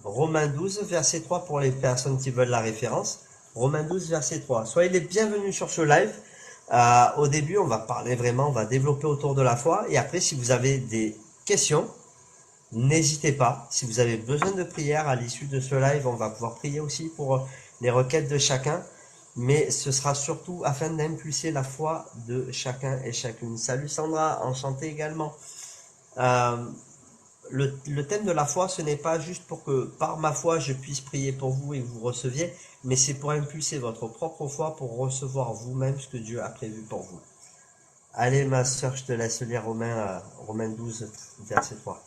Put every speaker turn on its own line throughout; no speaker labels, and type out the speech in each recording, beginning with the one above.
Romains 12, verset 3 pour les personnes qui veulent la référence. Romains 12, verset 3. Soyez les bienvenus sur ce live. Au début, on va parler vraiment, on va développer autour de la foi. Et après, si vous avez des questions, n'hésitez pas. Si vous avez besoin de prière à l'issue de ce live, on va pouvoir prier aussi pour les requêtes de chacun. Mais ce sera surtout afin d'impulser la foi de chacun et chacune. Salut Sandra, enchanté également. Euh, le thème de la foi, ce n'est pas juste pour que par ma foi je puisse prier pour vous et que vous receviez, mais c'est pour impulser votre propre foi pour recevoir vous-même ce que Dieu a prévu pour vous. Allez ma soeur, je te laisse lire Romains 12, verset 3.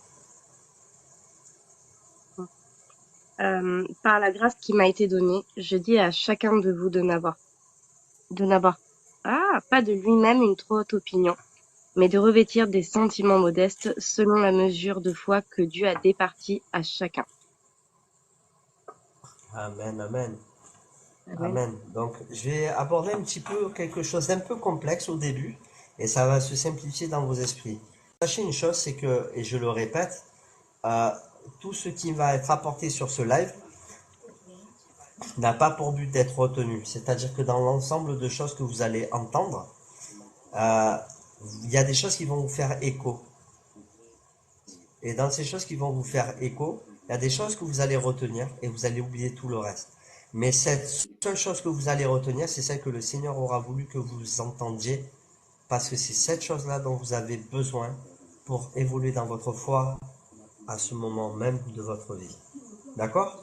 Par la grâce qui m'a été donnée, je dis à chacun de vous de n'avoir pas de lui-même une trop haute opinion, mais de revêtir des sentiments modestes selon la mesure de foi que Dieu a départie à chacun.
Amen, amen.
Amen.
Amen. Donc, je vais aborder un petit peu quelque chose d'un peu complexe au début, et ça va se simplifier dans vos esprits. Sachez une chose, c'est que, et je le répète, euh, tout ce qui va être apporté sur ce live n'a pas pour but d'être retenu. C'est-à-dire que dans l'ensemble de choses que vous allez entendre, euh, il y a des choses qui vont vous faire écho. Et dans ces choses qui vont vous faire écho, il y a des choses que vous allez retenir et vous allez oublier tout le reste. Mais cette seule chose que vous allez retenir, c'est celle que le Seigneur aura voulu que vous entendiez, parce que c'est cette chose-là dont vous avez besoin pour évoluer dans votre foi à ce moment même de votre vie. D'accord?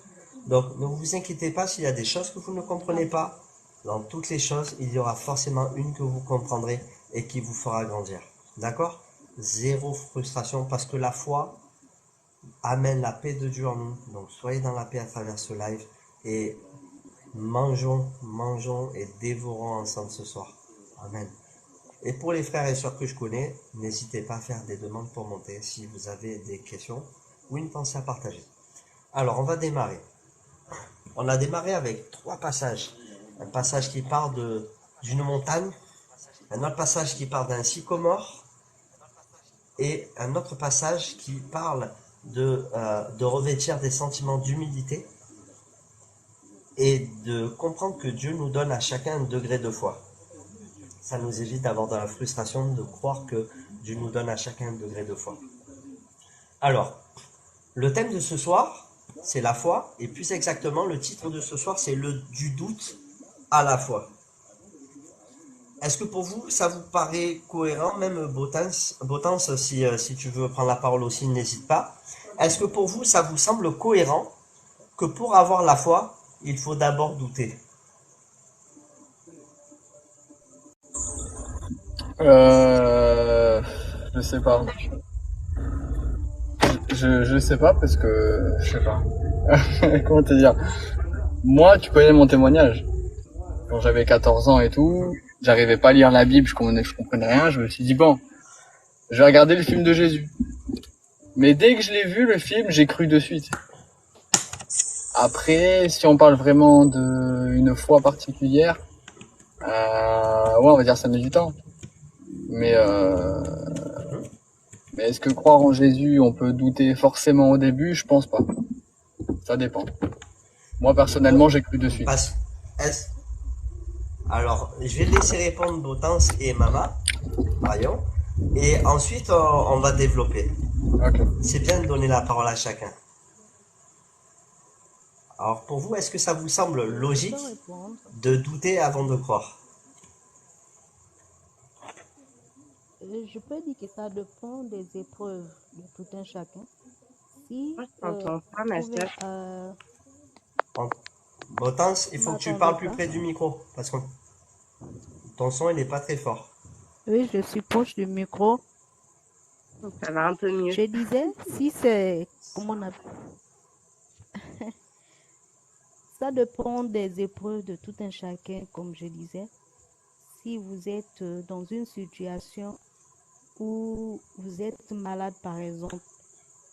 Donc, ne vous inquiétez pas s'il y a des choses que vous ne comprenez pas. Dans toutes les choses, il y aura forcément une que vous comprendrez et qui vous fera grandir. D'accord? Zéro frustration parce que la foi amène la paix de Dieu en nous. Donc, soyez dans la paix à travers ce live et mangeons et dévorons ensemble ce soir. Amen. Et pour les frères et sœurs que je connais, n'hésitez pas à faire des demandes pour monter si vous avez des questions ou une pensée à partager. Alors, on va démarrer. On a démarré avec trois passages. Un passage qui part d'une montagne, un autre passage qui part d'un sycomore et un autre passage qui parle de revêtir des sentiments d'humilité et de comprendre que Dieu nous donne à chacun un degré de foi. Ça nous évite d'avoir de la frustration de croire que Dieu nous donne à chacun un degré de foi. Alors, le thème de ce soir, c'est la foi, et plus exactement, le titre de ce soir, c'est du doute à la foi. Est-ce que pour vous, ça vous paraît cohérent, même Botance, si tu veux prendre la parole aussi, n'hésite pas. Est-ce que pour vous, ça vous semble cohérent que pour avoir la foi, il faut d'abord douter?
Euh, je sais pas. Je sais pas parce que je sais pas. Comment te dire? Moi, tu connais mon témoignage. Quand j'avais 14 ans et tout, j'arrivais pas à lire la Bible, je comprenais rien. Je me suis dit bon, je vais regarder le film de Jésus. Mais dès que je l'ai vu le film, j'ai cru de suite. Après, si on parle vraiment d'une foi particulière, ouais, on va dire ça met du temps. Mais mais est-ce que croire en Jésus, on peut douter forcément au début? Je pense pas. Ça dépend. Moi, personnellement, j'ai cru de suite.
Parce, alors, je vais laisser répondre Botance et Mama, Marion, et ensuite on va développer.
Ok.
C'est bien de donner la parole à chacun. Alors pour vous, est-ce que ça vous semble
Je peux
logique
répondre.
de douter avant de croire?
Je peux dire que ça dépend des épreuves de tout un chacun. Si
Moi, je t'entends pas,
vous
ma
trouvez...
sœur.
Botance, il
vous
faut que tu
m'entendez
parles plus
pas?
près du micro, parce que ton son il n'est pas très fort.
Oui, je suis proche du micro.
Donc, ça va un peu mieux.
Je disais, si c'est... Comment on appelle? Ça dépend des épreuves de tout un chacun, comme je disais. Si vous êtes dans une situation où vous êtes malade, par exemple,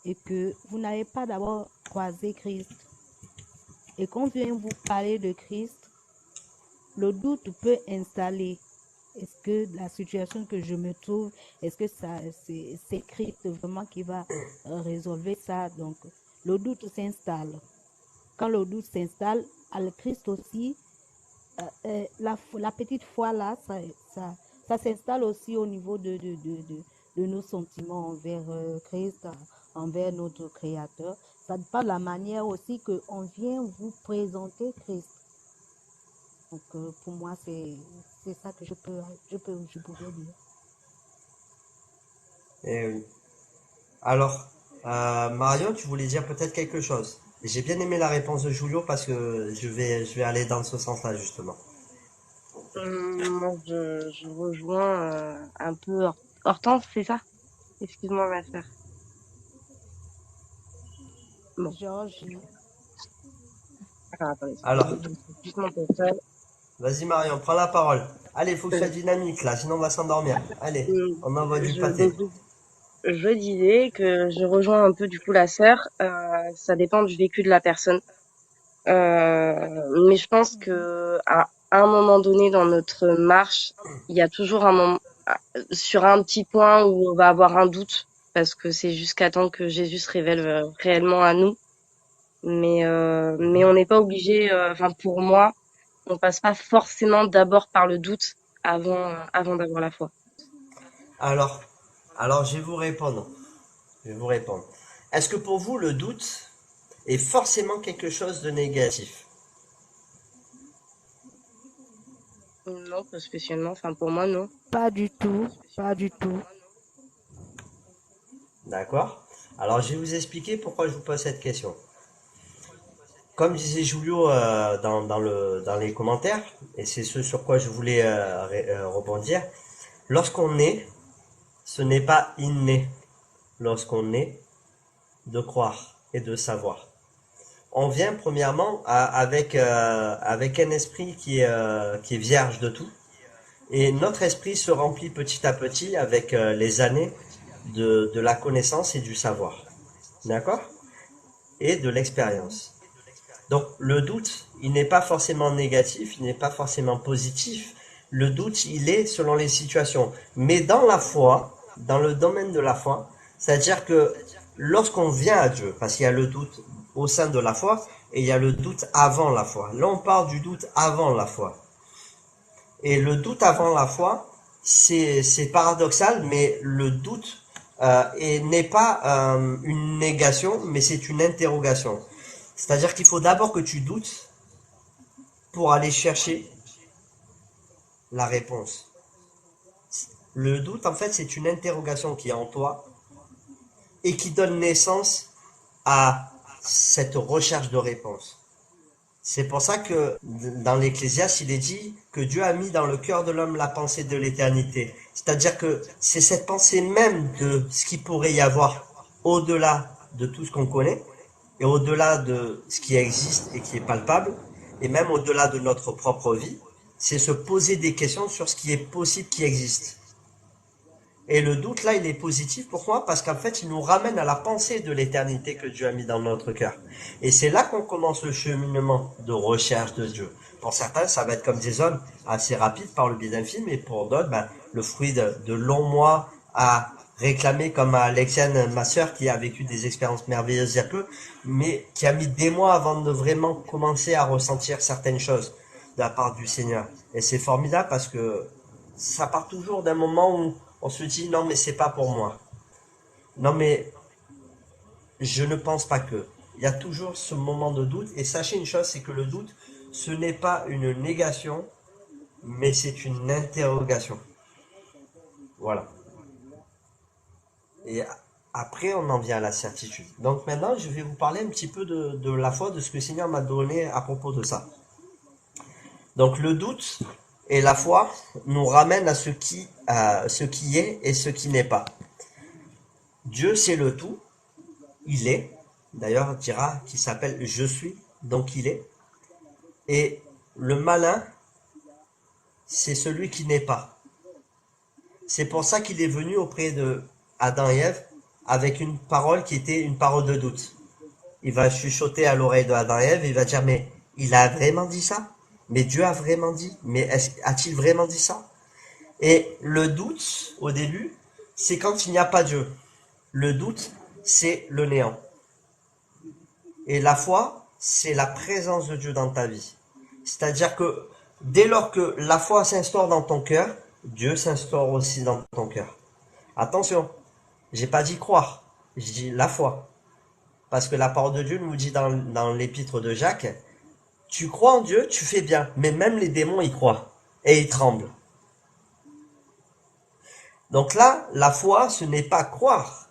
et que vous n'avez pas d'abord croisé Christ, et qu'on vient vous parler de Christ, le doute peut installer. Est-ce que la situation que je me trouve, est-ce que ça, c'est Christ vraiment qui va résolver ça? Donc, le doute s'installe. Quand le doute s'installe, le Christ aussi, la petite foi là, ça s'installe aussi au niveau de nos sentiments envers Christ, envers notre Créateur. Ça dépend de la manière aussi qu'on vient vous présenter Christ. Donc, pour moi, c'est ça que je pourrais dire.
Eh oui. Alors, Marion, tu voulais dire peut-être quelque chose. J'ai bien aimé la réponse de Julio parce que je vais aller dans ce sens-là, justement.
Moi, je rejoins un peu Hortense, c'est ça? Excuse-moi, ma sœur. Bon,
Georgie,
alors attendez,
Alors,
juste mon téléphone.
vas-y Marion, prends la parole. Allez, il faut que tu sois dynamique là, sinon on va s'endormir. Allez, on envoie du
Donc,
pâté.
je disais que je rejoins un peu du coup la sœur. Ça dépend du vécu de la personne. Mais je pense que à un moment donné dans notre marche, il y a toujours un moment sur un petit point où on va avoir un doute parce que c'est jusqu'à temps que Jésus se révèle réellement à nous. Mais on n'est pas obligé. Enfin, pour moi, on passe pas forcément d'abord par le doute avant d'avoir la foi.
Alors, alors je vais vous répondre. Je vais vous répondre. Est-ce que pour vous le doute est forcément quelque chose de négatif?
Non, pas spécialement. Enfin, pour moi, non.
pas du tout, pas du tout.
D'accord? Alors je vais vous expliquer pourquoi je vous pose cette question. Comme disait Julio dans les commentaires, et c'est ce sur quoi je voulais rebondir, lorsqu'on est, ce n'est pas inné. Lorsqu'on est, de croire et de savoir. On vient premièrement avec un esprit qui est vierge de tout, et notre esprit se remplit petit à petit avec les années de la connaissance et du savoir. D'accord? Et de l'expérience. Donc le doute, il n'est pas forcément négatif, il n'est pas forcément positif. Le doute, il est selon les situations. Mais dans la foi, dans le domaine de la foi, c'est-à-dire que lorsqu'on vient à Dieu, parce qu'il y a le doute au sein de la foi et il y a le doute avant la foi. Là, on parle du doute avant la foi. Et le doute avant la foi, c'est paradoxal, mais le doute n'est pas une négation, mais c'est une interrogation. C'est-à-dire qu'il faut d'abord que tu doutes pour aller chercher la réponse. Le doute, en fait, c'est une interrogation qui est en toi et qui donne naissance à cette recherche de réponse. C'est pour ça que dans l'Ecclésiaste, il est dit que Dieu a mis dans le cœur de l'homme la pensée de l'éternité. C'est-à-dire que c'est cette pensée même de ce qu'il pourrait y avoir au-delà de tout ce qu'on connaît et au-delà de ce qui existe et qui est palpable et même au-delà de notre propre vie, c'est se poser des questions sur ce qui est possible qui existe. Et le doute, là, il est positif. Pourquoi? Parce qu'en fait, il nous ramène à la pensée de l'éternité que Dieu a mis dans notre cœur. Et c'est là qu'on commence le cheminement de recherche de Dieu. Pour certains, ça va être comme des hommes assez rapides par le biais d'un film, et pour d'autres, le fruit de longs mois à réclamer, comme à Alexiane, ma sœur, qui a vécu des expériences merveilleuses il y a peu, mais qui a mis des mois avant de vraiment commencer à ressentir certaines choses de la part du Seigneur. Et c'est formidable parce que ça part toujours d'un moment où on se dit non mais c'est pas pour moi. Non mais je ne pense pas que. Il y a toujours ce moment de doute et sachez une chose, c'est que le doute, ce n'est pas une négation, mais c'est une interrogation. Voilà. Et après on en vient à la certitude. Donc maintenant je vais vous parler un petit peu de la foi, de ce que le Seigneur m'a donné à propos de ça. Donc le doute et la foi nous ramènent à ce qui est et ce qui n'est pas. Dieu c'est le tout, il est. D'ailleurs, dira qu'il s'appelle je suis, donc il est. Et le malin, c'est celui qui n'est pas. C'est pour ça qu'il est venu auprès de Adam et Ève avec une parole qui était une parole de doute. Il va chuchoter à l'oreille de Adam et Ève et il va dire mais il a vraiment dit ça? Mais Dieu a vraiment dit? Mais a-t-il vraiment dit ça? Et le doute, au début, c'est quand il n'y a pas Dieu. Le doute, c'est le néant. Et la foi, c'est la présence de Dieu dans ta vie. C'est-à-dire que dès lors que la foi s'instaure dans ton cœur, Dieu s'instaure aussi dans ton cœur. Attention, j'ai pas dit croire, je dis la foi. Parce que la parole de Dieu nous dit dans l'épître de Jacques, tu crois en Dieu, tu fais bien. Mais même les démons y croient. Et ils tremblent. Donc là, la foi, ce n'est pas croire.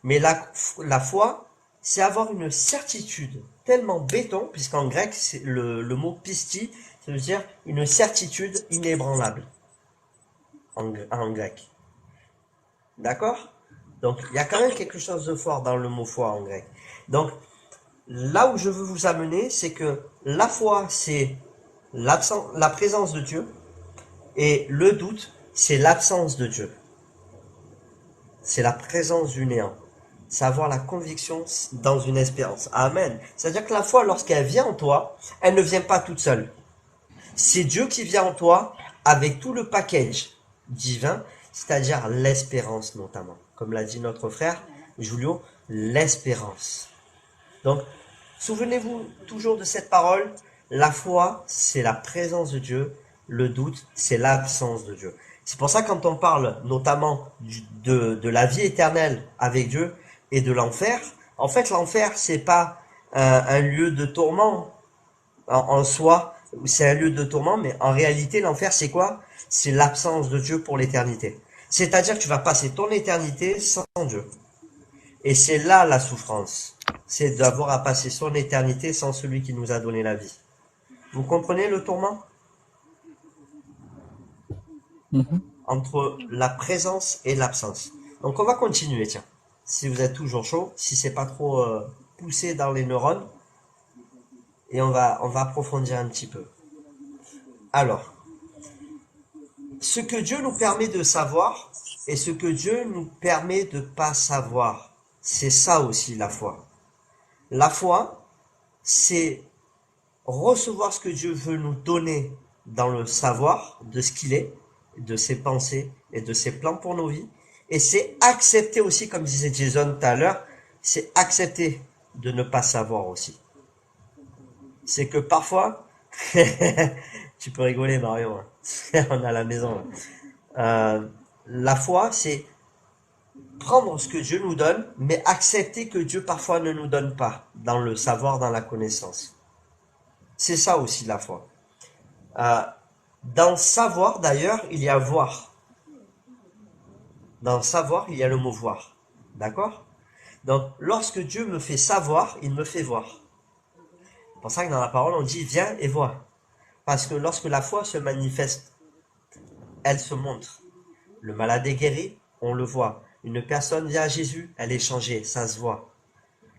Mais la foi, c'est avoir une certitude tellement béton, puisqu'en grec, c'est le mot pistis, ça veut dire une certitude inébranlable. En grec. D'accord? Donc, il y a quand même quelque chose de fort dans le mot foi en grec. Donc, là où je veux vous amener, c'est que la foi, c'est la présence de Dieu, et le doute, c'est l'absence de Dieu. C'est la présence du néant. C'est avoir la conviction dans une espérance. Amen. C'est-à-dire que la foi, lorsqu'elle vient en toi, elle ne vient pas toute seule. C'est Dieu qui vient en toi avec tout le package divin, c'est-à-dire l'espérance notamment. Comme l'a dit notre frère Julio, l'espérance. Donc, souvenez-vous toujours de cette parole. La foi, c'est la présence de Dieu. Le doute, c'est l'absence de Dieu. C'est pour ça que quand on parle notamment de la vie éternelle avec Dieu et de l'enfer, en fait l'enfer c'est pas un lieu de tourment en soi, c'est un lieu de tourment, mais en réalité l'enfer c'est quoi? C'est l'absence de Dieu pour l'éternité. C'est-à-dire que tu vas passer ton éternité sans Dieu. Et c'est là la souffrance. C'est d'avoir à passer son éternité sans celui qui nous a donné la vie. Vous comprenez le tourment? Entre la présence et l'absence. Donc on va continuer, tiens. Si vous êtes toujours chaud, si c'est pas trop poussé dans les neurones, et on va approfondir un petit peu. Alors, ce que Dieu nous permet de savoir et ce que Dieu nous permet de pas savoir, c'est ça aussi la foi. La foi, c'est recevoir ce que Dieu veut nous donner dans le savoir de ce qu'il est, de ses pensées et de ses plans pour nos vies. Et c'est accepter aussi, comme disait Jason tout à l'heure, c'est accepter de ne pas savoir aussi. C'est que parfois, tu peux rigoler Marion, hein. On est à la maison. La foi, c'est prendre ce que Dieu nous donne, mais accepter que Dieu parfois ne nous donne pas dans le savoir, dans la connaissance. C'est ça aussi la foi. Dans savoir, d'ailleurs, il y a voir. Dans savoir, il y a le mot voir. D'accord? Donc, lorsque Dieu me fait savoir, il me fait voir. C'est pour ça que dans la parole, on dit viens et vois. Parce que lorsque la foi se manifeste, elle se montre. Le malade est guéri, on le voit. Une personne vient à Jésus, elle est changée, ça se voit.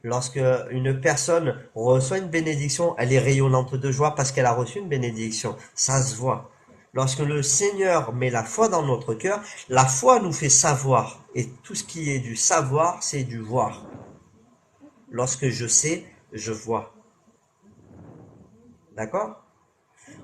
Lorsque une personne reçoit une bénédiction, elle est rayonnante de joie parce qu'elle a reçu une bénédiction, ça se voit. Lorsque le Seigneur met la foi dans notre cœur, la foi nous fait savoir. Et tout ce qui est du savoir, c'est du voir. Lorsque je sais, je vois. D'accord?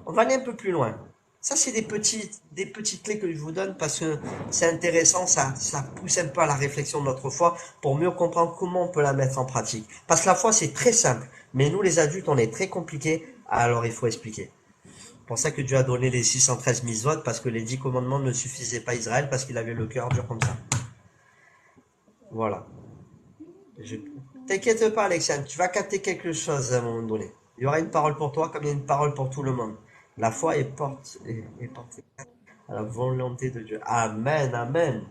On va aller un peu plus loin. Ça, c'est des petites clés que je vous donne parce que c'est intéressant, ça pousse un peu à la réflexion de notre foi pour mieux comprendre comment on peut la mettre en pratique. Parce que la foi, c'est très simple. Mais nous, les adultes, on est très compliqués, alors il faut expliquer. C'est pour ça que Dieu a donné les 613 mitzvot, parce que les 10 commandements ne suffisaient pas à Israël, parce qu'il avait le cœur dur comme ça. Voilà. T'inquiète pas, Alexiane, tu vas capter quelque chose à un moment donné. Il y aura une parole pour toi, comme il y a une parole pour tout le monde. La foi est portée à la volonté de Dieu. Amen, amen.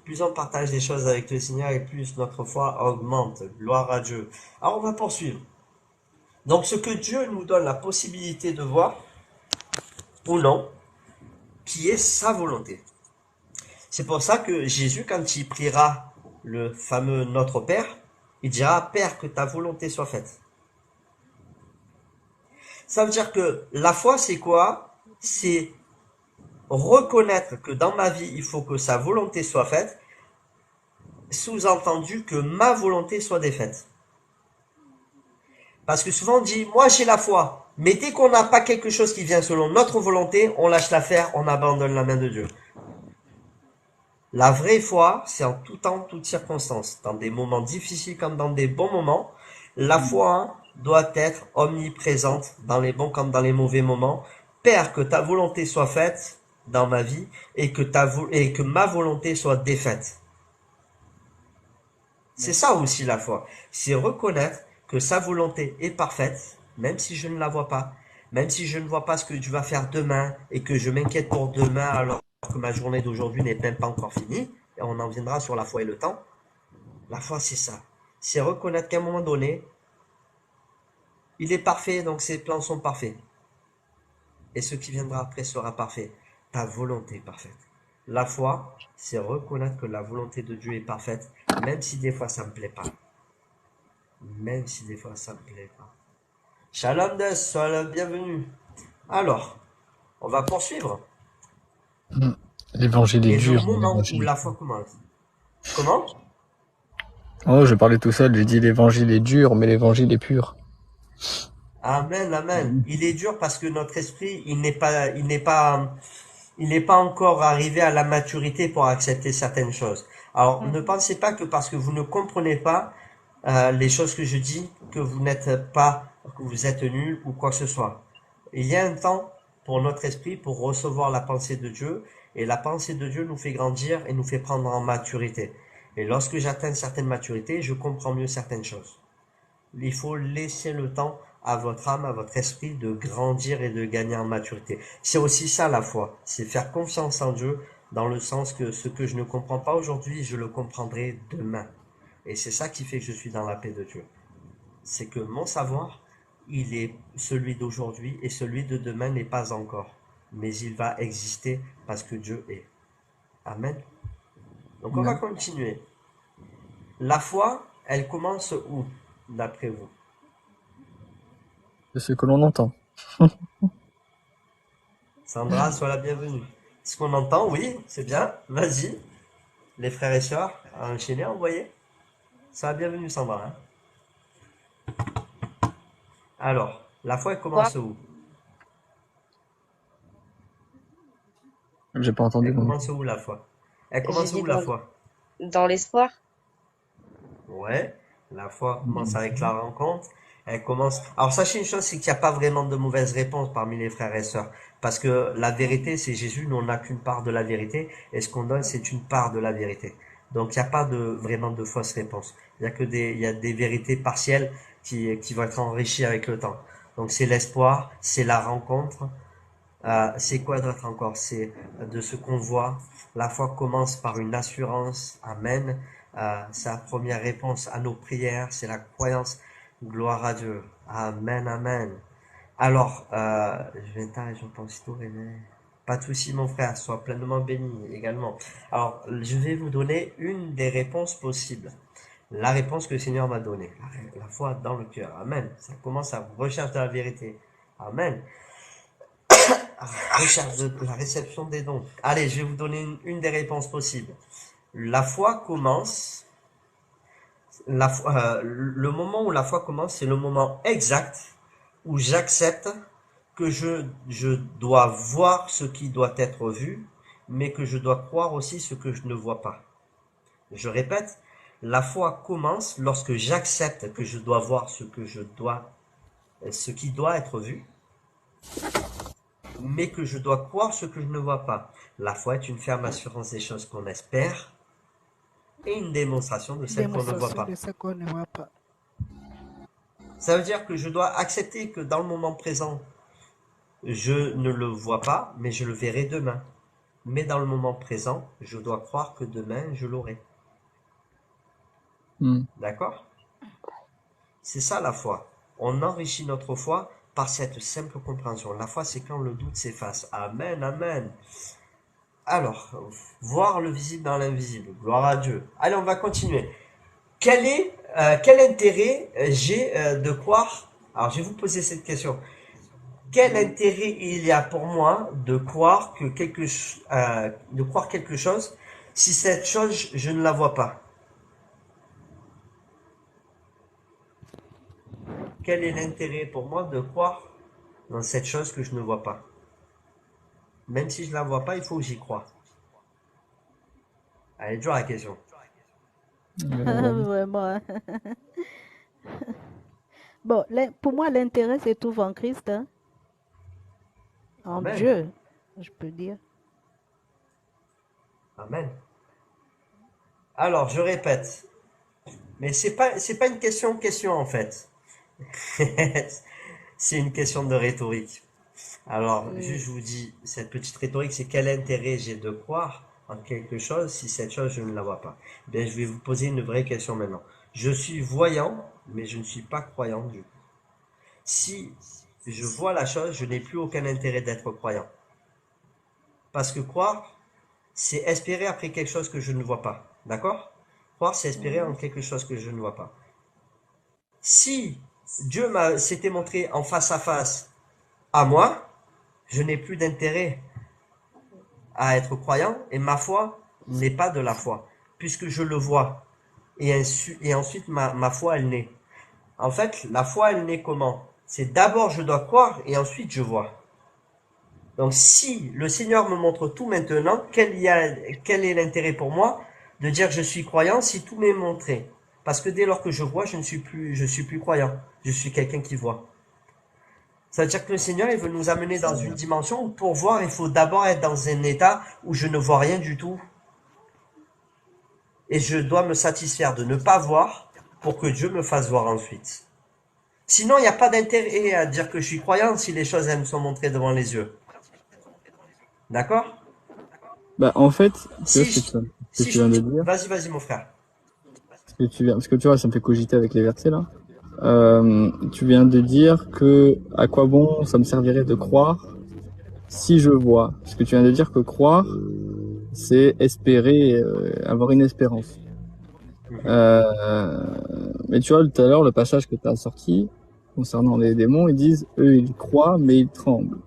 Plus on partage des choses avec le Seigneur, et plus notre foi augmente. Gloire à Dieu. Alors, on va poursuivre. Donc, ce que Dieu nous donne la possibilité de voir, ou non, qui est sa volonté. C'est pour ça que Jésus, quand il priera le fameux Notre Père, il dira, Père, que ta volonté soit faite. Ça veut dire que la foi, c'est quoi? C'est reconnaître que dans ma vie, il faut que sa volonté soit faite, sous-entendu que ma volonté soit défaite. Parce que souvent on dit, moi j'ai la foi, mais dès qu'on n'a pas quelque chose qui vient selon notre volonté, on lâche l'affaire, on abandonne la main de Dieu. La vraie foi, c'est en tout temps, toutes circonstances. Dans des moments difficiles comme dans des bons moments, la foi, doit être omniprésente dans les bons comme dans les mauvais moments. Père, que ta volonté soit faite dans ma vie et que ma volonté soit défaite. C'est ça aussi la foi. C'est reconnaître que sa volonté est parfaite, même si je ne la vois pas, même si je ne vois pas ce que tu vas faire demain et que je m'inquiète pour demain alors que ma journée d'aujourd'hui n'est même pas encore finie. Et on en viendra sur la foi et le temps. La foi, c'est ça. C'est reconnaître qu'à un moment donné, il est parfait, donc ses plans sont parfaits. Et ce qui viendra après sera parfait. Ta volonté est parfaite. La foi, c'est reconnaître que la volonté de Dieu est parfaite, même si des fois ça me plaît pas. Même si des fois ça me plaît pas. Shalom Des, sois le bienvenu. Alors, on va poursuivre.
L'évangile est
Et le
dur, mais
moment où
l'évangile.
la foi commence. Comment?
Oh, je parlais tout seul, j'ai dit l'évangile est dur, mais l'évangile est pur.
Amen, amen. Il est dur parce que notre esprit, il n'est pas encore arrivé à la maturité pour accepter certaines choses. Alors, ne pensez pas que parce que vous ne comprenez pas les choses que je dis, que vous n'êtes pas, que vous êtes nul ou quoi que ce soit. Il y a un temps pour notre esprit pour recevoir la pensée de Dieu, et la pensée de Dieu nous fait grandir et nous fait prendre en maturité. Et lorsque j'atteins une certaine maturité, je comprends mieux certaines choses. Il faut laisser le temps à votre âme, à votre esprit de grandir et de gagner en maturité. C'est aussi ça la foi, c'est faire confiance en Dieu dans le sens que ce que je ne comprends pas aujourd'hui, je le comprendrai demain. Et c'est ça qui fait que je suis dans la paix de Dieu. C'est que mon savoir, il est celui d'aujourd'hui et celui de demain n'est pas encore. Mais il va exister parce que Dieu est. Amen. Donc on va continuer. La foi, elle commence où, d'après vous?
C'est ce que l'on entend.
Sandra, sois la bienvenue. Ce qu'on entend, oui, c'est bien. Vas-y, les frères et sœurs, enchaînez, envoyez. Sois la bienvenue, Sandra. Hein. Alors, la foi, elle
Quoi?
commence où?
J'ai pas entendu
Elle
mon.
commence où, la foi? Elle
J'ai
commence
dit
où, la foi?
dans l'espoir.
Ouais, la foi commence avec la rencontre. Elle commence. Alors sachez une chose, c'est qu'il n'y a pas vraiment de mauvaise réponse parmi les frères et sœurs, parce que la vérité, c'est Jésus. Nous, on n'a qu'une part de la vérité, et ce qu'on donne, c'est une part de la vérité. Donc il n'y a pas de vraiment de fausse réponse. Il y a des vérités partielles qui vont être enrichies avec le temps. Donc c'est l'espoir, c'est la rencontre. C'est quoi d'autre encore? C'est de ce qu'on voit. La foi commence par une assurance. Amen. Sa première réponse à nos prières, c'est la croyance. Gloire à Dieu. Amen, amen. Alors, je vais t'arrêter, j'entends aussitôt, René. Pas de souci, mon frère, sois pleinement béni également. Alors, je vais vous donner une des réponses possibles. La réponse que le Seigneur m'a donnée. La foi dans le cœur. Amen. Ça commence à recherche de la vérité. Amen. Recherche de la réception des dons. Allez, je vais vous donner une des réponses possibles. La foi commence, le moment où la foi commence, c'est le moment exact où j'accepte que je dois voir ce qui doit être vu, mais que je dois croire aussi ce que je ne vois pas. Je répète, la foi commence lorsque j'accepte que je dois voir ce qui doit être vu, mais que je dois croire ce que je ne vois pas. La foi est une ferme assurance des choses qu'on espère et une démonstration de celles qu'on ne voit
Démonstration
pas.
de ce qu'on ne voit pas.
Ça veut dire que je dois accepter que dans le moment présent, je ne le vois pas, mais je le verrai demain. Mais dans le moment présent, je dois croire que demain, je l'aurai. D'accord? C'est ça la foi. On enrichit notre foi par cette simple compréhension. La foi, c'est quand le doute s'efface. Amen, amen. Alors, voir le visible dans l'invisible. Gloire à Dieu. Allez, on va continuer. Quel intérêt j'ai de croire? Alors, je vais vous poser cette question. Quel intérêt il y a pour moi de croire de croire quelque chose si cette chose je ne la vois pas? Quel est l'intérêt pour moi de croire dans cette chose que je ne vois pas? Même si je ne la vois pas, il faut que j'y croie. Allez, dure la question.
Vraiment. Hein. Bon, pour moi, l'intérêt se trouve en Christ, hein, en
Amen.
Dieu, je peux dire.
Amen. Alors, je répète, mais c'est pas une question en fait. C'est une question de rhétorique. Alors,
Mm.
juste je vous dis, cette petite rhétorique, c'est quel intérêt j'ai de croire en quelque chose si cette chose je ne la vois pas. Bien, je vais vous poser une vraie question maintenant. Je suis voyant, mais je ne suis pas croyant du coup. Si je vois la chose, je n'ai plus aucun intérêt d'être croyant. Parce que croire, c'est espérer après quelque chose que je ne vois pas. D'accord? Croire, c'est espérer en
Mhm.
quelque chose que je ne vois pas. Si s'était montré en face à face à moi, je n'ai plus d'intérêt à être croyant et ma foi n'est pas de la foi, puisque je le vois. Et ensuite, ma foi, elle naît. En fait, la foi, elle naît comment? C'est d'abord je dois croire et ensuite je vois. Donc si le Seigneur me montre tout maintenant, quel est l'intérêt pour moi de dire que je suis croyant si tout m'est montré? Parce que dès lors que je vois, je suis plus croyant. Je suis quelqu'un qui voit. Ça veut dire que le Seigneur, il veut nous amener dans une dimension où pour voir, il faut d'abord être dans un état où je ne vois rien du tout. Et je dois me satisfaire de ne pas voir pour que Dieu me fasse voir ensuite. Sinon, il n'y a pas d'intérêt à dire que je suis croyant si les choses elles me sont montrées devant les yeux. D'accord?
Bah, en fait, tu vois
Si
ce que
je,
ce que
si
tu
je,
viens de dire,
vas-y mon frère.
parce que tu vois, ça me fait cogiter avec les versets là. Tu viens de dire que à quoi bon ça me servirait de croire si je vois. Parce que tu viens de dire que croire, c'est espérer, avoir une espérance.
Mhm.
Euh, mais tu vois, tout à l'heure, le passage que tu as sorti concernant les démons, ils disent, eux, ils croient, mais ils tremblent.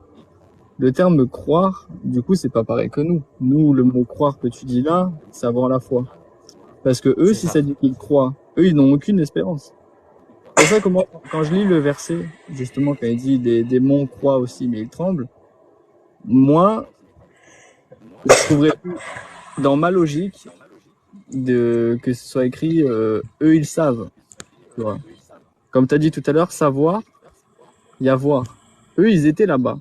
Le terme croire, du coup, c'est pas pareil que nous. Nous, le mot croire que tu dis là, c'est avoir la foi. Parce que eux,
C'est
si
ça.
ça dit qu'ils croient, eux, ils n'ont aucune espérance. C'est pour ça que moi, quand je lis le verset, justement, quand il dit des démons croient aussi, mais ils tremblent, moi, je trouverais plus dans ma logique que ce soit écrit, eux, ils savent, tu vois. Comme tu as dit tout à l'heure, savoir, y avoir. Eux, ils étaient là-bas.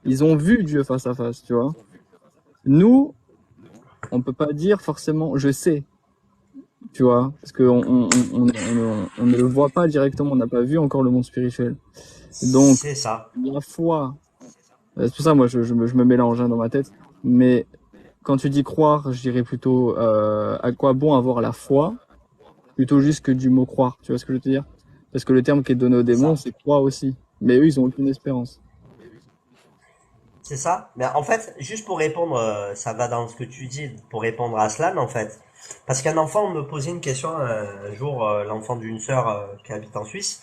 Ils ont vu Dieu face à face, tu vois. Nous, on peut pas dire forcément je sais, tu vois, parce que on ne le voit pas directement, on n'a pas vu encore le monde spirituel. Donc,
C'est ça.
la foi, c'est pour ça, moi, je me mélange hein, dans ma tête, mais quand tu dis croire, je dirais plutôt à quoi bon avoir la foi, plutôt juste que du mot croire, tu vois ce que je veux te dire? Parce que le terme qui est donné aux
C'est
démons,
ça.
c'est croire aussi. Mais eux, ils ont aucune espérance.
C'est ça. Mais en fait, juste pour répondre, ça va dans ce que tu dis, pour répondre à cela, mais en fait. Parce qu'un enfant me posait une question un jour, l'enfant d'une sœur qui habite en Suisse,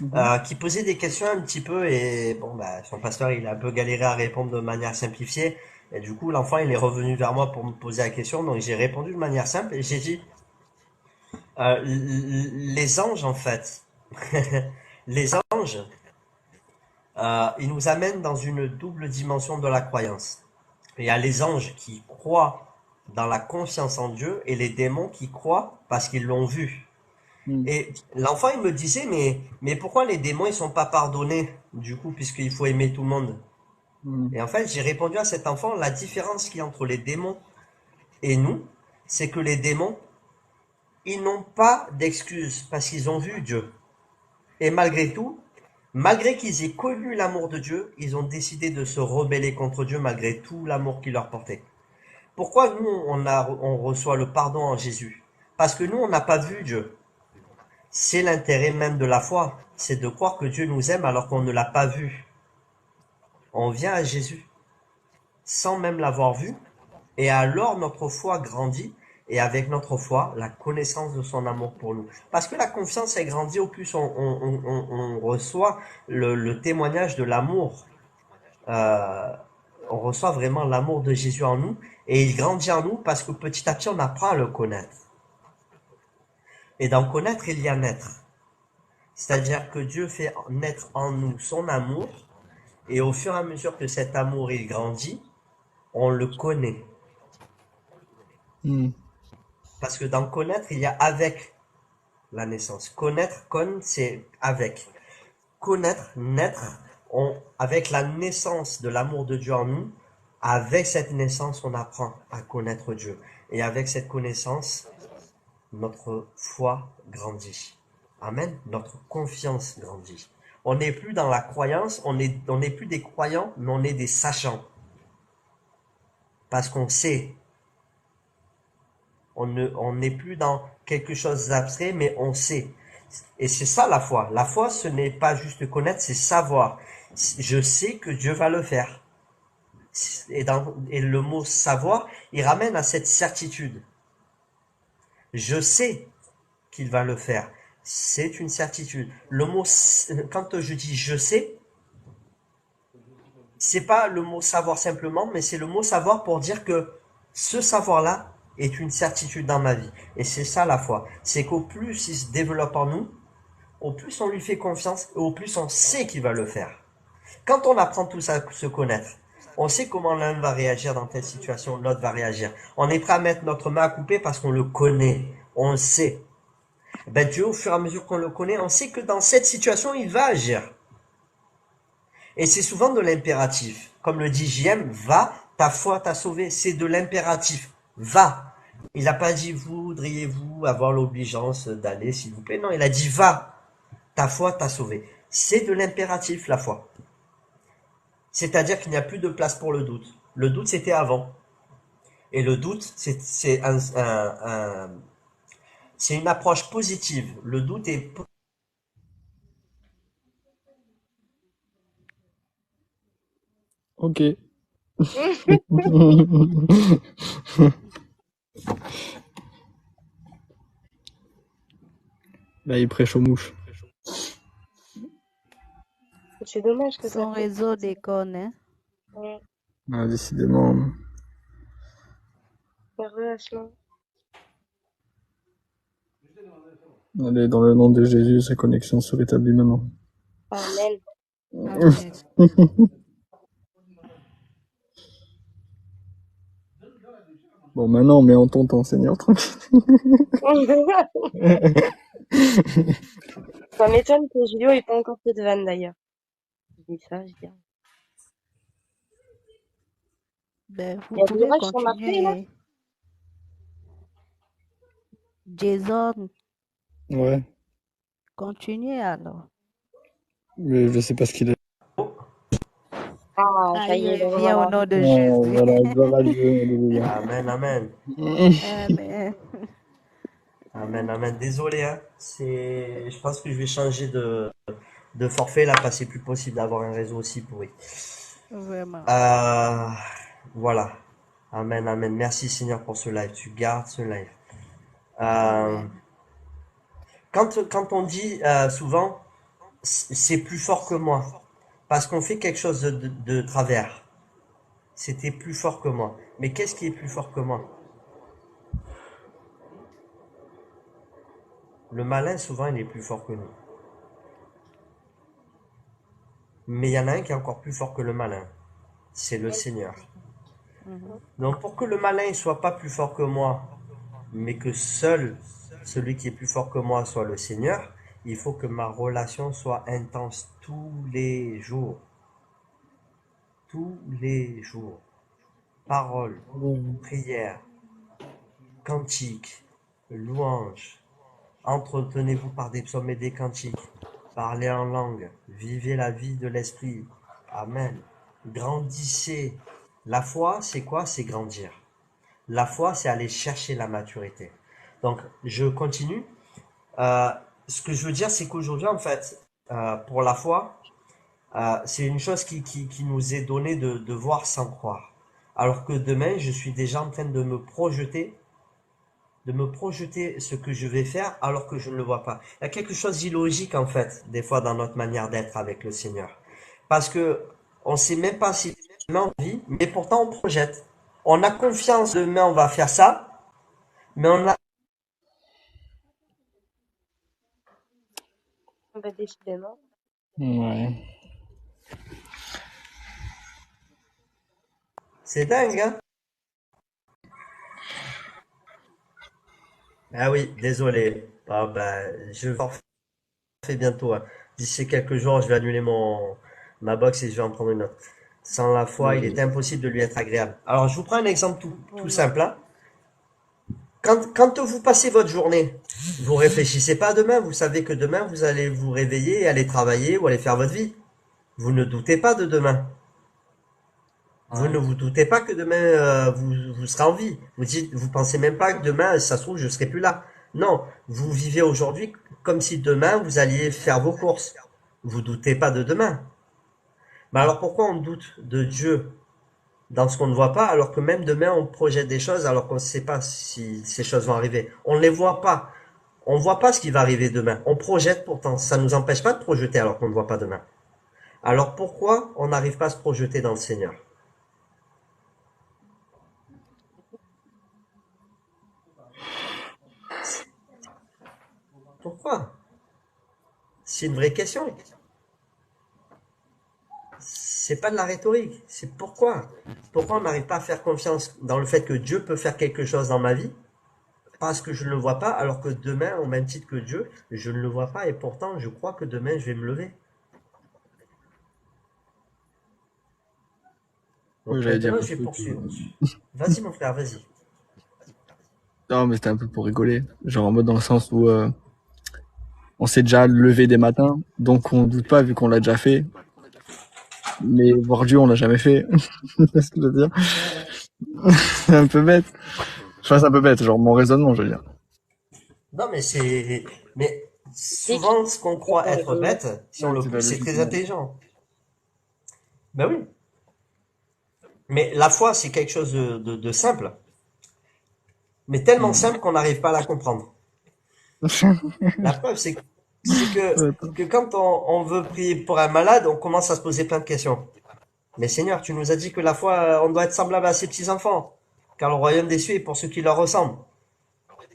Mhm.
qui posait des questions un petit peu et bon, bah, son pasteur, il a un peu galéré à répondre de manière simplifiée. Et du coup, l'enfant, il est revenu vers moi pour me poser la question. Donc, j'ai répondu de manière simple et j'ai dit, les anges, en fait, les anges, ils nous amènent dans une double dimension de la croyance. Il y a les anges qui croient dans la confiance en Dieu et les démons qui croient parce qu'ils l'ont vu.
Mhm.
Et l'enfant, il me disait, mais pourquoi les démons, ils sont pas pardonnés, du coup, puisqu'il faut aimer tout le monde?
Mhm.
Et en fait, j'ai répondu à cet enfant, la différence qu'il y a entre les démons et nous, c'est que les démons, ils n'ont pas d'excuses parce qu'ils ont vu Dieu. Et malgré tout, malgré qu'ils aient connu l'amour de Dieu, ils ont décidé de se rebeller contre Dieu malgré tout l'amour qu'il leur portait. Pourquoi nous, on reçoit le pardon en Jésus? Parce que nous, on n'a pas vu Dieu. C'est l'intérêt même de la foi. C'est de croire que Dieu nous aime alors qu'on ne l'a pas vu. On vient à Jésus sans même l'avoir vu. Et alors notre foi grandit. Et avec notre foi, la connaissance de son amour pour nous. Parce que la confiance, elle grandit au plus on reçoit le témoignage de l'amour. Euh, on reçoit vraiment l'amour de Jésus en nous. Et il grandit en nous parce que petit à petit, on apprend à le connaître. Et d'en connaître, il y a naître. C'est-à-dire que Dieu fait naître en nous son amour, et au fur et à mesure que cet amour il grandit, on le connaît.
Mhm.
Parce que dans connaître, il y a avec la naissance. Connaître, con, c'est avec. connaître, naître, avec la naissance de l'amour de Dieu en nous, avec cette naissance, on apprend à connaître Dieu. Et avec cette connaissance, notre foi grandit. Amen. Notre confiance grandit. On n'est plus dans la croyance, on n'est plus des croyants, mais on est des sachants. Parce qu'on sait. On n'est plus dans quelque chose d'abstrait, mais on sait. Et c'est ça la foi. La foi, ce n'est pas juste connaître, c'est savoir. Je sais que Dieu va le faire. Et le mot savoir, il ramène à cette certitude. Je sais qu'il va le faire. C'est une certitude. Le mot, quand je dis je sais, c'est pas le mot savoir simplement, mais c'est le mot savoir pour dire que ce savoir-là est une certitude dans ma vie. Et c'est ça la foi. C'est qu'au plus il se développe en nous, au plus on lui fait confiance et au plus on sait qu'il va le faire. Quand on apprend tout ça à se connaître, on sait comment l'un va réagir dans telle situation, l'autre va réagir. On est prêt à mettre notre main à couper parce qu'on le connaît, on le sait. Ben Dieu, au fur et à mesure qu'on le connaît, on sait que dans cette situation, il va agir. Et c'est souvent de l'impératif. Comme le dit JM, va, ta foi t'a sauvé. C'est de l'impératif. Va. Il n'a pas dit, voudriez-vous avoir l'obligeance d'aller, s'il vous plaît. Non, il a dit, va. Ta foi t'a sauvé. C'est de l'impératif, la foi. C'est-à-dire qu'il n'y a plus de place pour le doute. Le doute, c'était avant. Et le doute, c'est une approche positive. Le doute est...
Ok. Là, il prêche aux mouches.
C'est dommage que ça
Son réseau déconne, hein.
fait.
Ah, décidément.
Relâchement.
Allez, dans le nom de Jésus, sa connexion se rétablit maintenant.
Amen.
Amen.
Bon, maintenant, mais en ton temps, Seigneur, tranquille.
Ça m'étonne que Julio ait pas encore fait de vanne d'ailleurs. Je dis ça, je dis.
Ben,
Il
vous
y a des
pouvez
orages sur Marseille là?
continuer. Jason,
Ouais.
continuez alors.
Mais je sais pas ce qu'il est.
Ah,
Ah,
ça y
il
est, le
revient au
revoilà.
nom de
Oh,
Jésus.
voilà, gloire à Dieu, alléluia.
Amen, amen.
Amen.
Amen, amen. Désolé, hein. Je pense que je vais changer de forfait là, parce que c'est plus possible d'avoir un réseau aussi pourri.
Vraiment.
Euh, voilà. Amen, amen. Merci Seigneur pour ce live. Tu gardes ce live.
Amen.
Quand on dit souvent, c'est plus fort que moi, parce qu'on fait quelque chose de travers. C'était plus fort que moi. Mais qu'est-ce qui est plus fort que moi? Le malin, souvent, il est plus fort que nous. Mais il y en a un qui est encore plus fort que le malin. C'est le Seigneur.
Mhm.
Donc pour que le malin ne soit pas plus fort que moi, mais que seul celui qui est plus fort que moi soit le Seigneur, il faut que ma relation soit intense tous les jours. Tous les jours. Parole, prière, cantique, louange. Entretenez-vous par des psaumes et des cantiques. Parlez en langue. Vivez la vie de l'esprit. Amen. Grandissez. La foi, c'est quoi? C'est grandir. La foi, c'est aller chercher la maturité. Donc, je continue. Ce que je veux dire, c'est qu'aujourd'hui, en fait, pour la foi, c'est une chose qui nous est donnée de voir sans croire. Alors que demain, je suis déjà en train de me projeter ce que je vais faire alors que je ne le vois pas. Il y a quelque chose d'illogique, en fait, des fois, dans notre manière d'être avec le Seigneur. Parce que on sait même pas si demain on vit, mais pourtant on projette. On a confiance demain on va faire ça, mais on a...
Bah, décidément.
Ouais.
C'est dingue, hein? Ah oui, désolé. Ah ben, je forfait bientôt, hein. D'ici quelques jours, je vais annuler ma box et je vais en prendre une autre. Sans la foi, il est impossible de lui être agréable. Alors, je vous prends un exemple tout
Voilà.
simple, hein. Quand vous passez votre journée, vous réfléchissez pas à demain, vous savez que demain, vous allez vous réveiller et aller travailler ou aller faire votre vie. Vous ne doutez pas de demain. Vous
Ouais.
ne vous doutez pas que demain, vous serez en vie. Vous pensez même pas que demain, ça se trouve, je serai plus là. Non, vous vivez aujourd'hui comme si demain, vous alliez faire vos courses. Vous doutez pas de demain. Mais alors pourquoi on doute de Dieu dans ce qu'on ne voit pas, alors que même demain, on projette des choses alors qu'on ne sait pas si ces choses vont arriver. On ne les voit pas. On ne voit pas ce qui va arriver demain. On projette pourtant. Ça ne nous empêche pas de projeter alors qu'on ne voit pas demain. Alors pourquoi on n'arrive pas à se projeter dans le Seigneur? Pourquoi? C'est une vraie question. C'est pas de la rhétorique. C'est pourquoi. Pourquoi on n'arrive pas à faire confiance dans le fait que Dieu peut faire quelque chose dans ma vie parce que je ne le vois pas, alors que demain, au même titre que Dieu, je ne le vois pas et pourtant je crois que demain je vais me lever.
Oui,
Donc
j'allais dire
maintenant,
un
je vais
truc.
poursuivre. Vas-y mon frère, vas-y.
Non, mais c'était un peu pour rigoler. Genre en mode dans le sens où on s'est déjà levé des matins, donc on doute pas vu qu'on l'a déjà fait. Mais voir Dieu, on l'a jamais fait. C'est ce que je veux dire. C'est un peu bête. Enfin, c'est un peu bête, genre mon raisonnement, je veux dire.
Non mais
Et qui
souvent ce qu'on
est
croit
ton
être
raisonnement?
bête, si on
Ouais,
le
c'est la
pousse, c'est
logique
très
humaine.
intelligent. Ben oui. Mais la foi, c'est quelque chose de simple, mais tellement
Hmm.
simple qu'on n'arrive pas à la comprendre. La preuve, c'est que quand on veut prier pour un malade, on commence à se poser plein de questions. Mais Seigneur, tu nous as dit que la foi, on doit être semblable à ses petits-enfants, car le royaume des cieux est pour ceux qui leur ressemblent.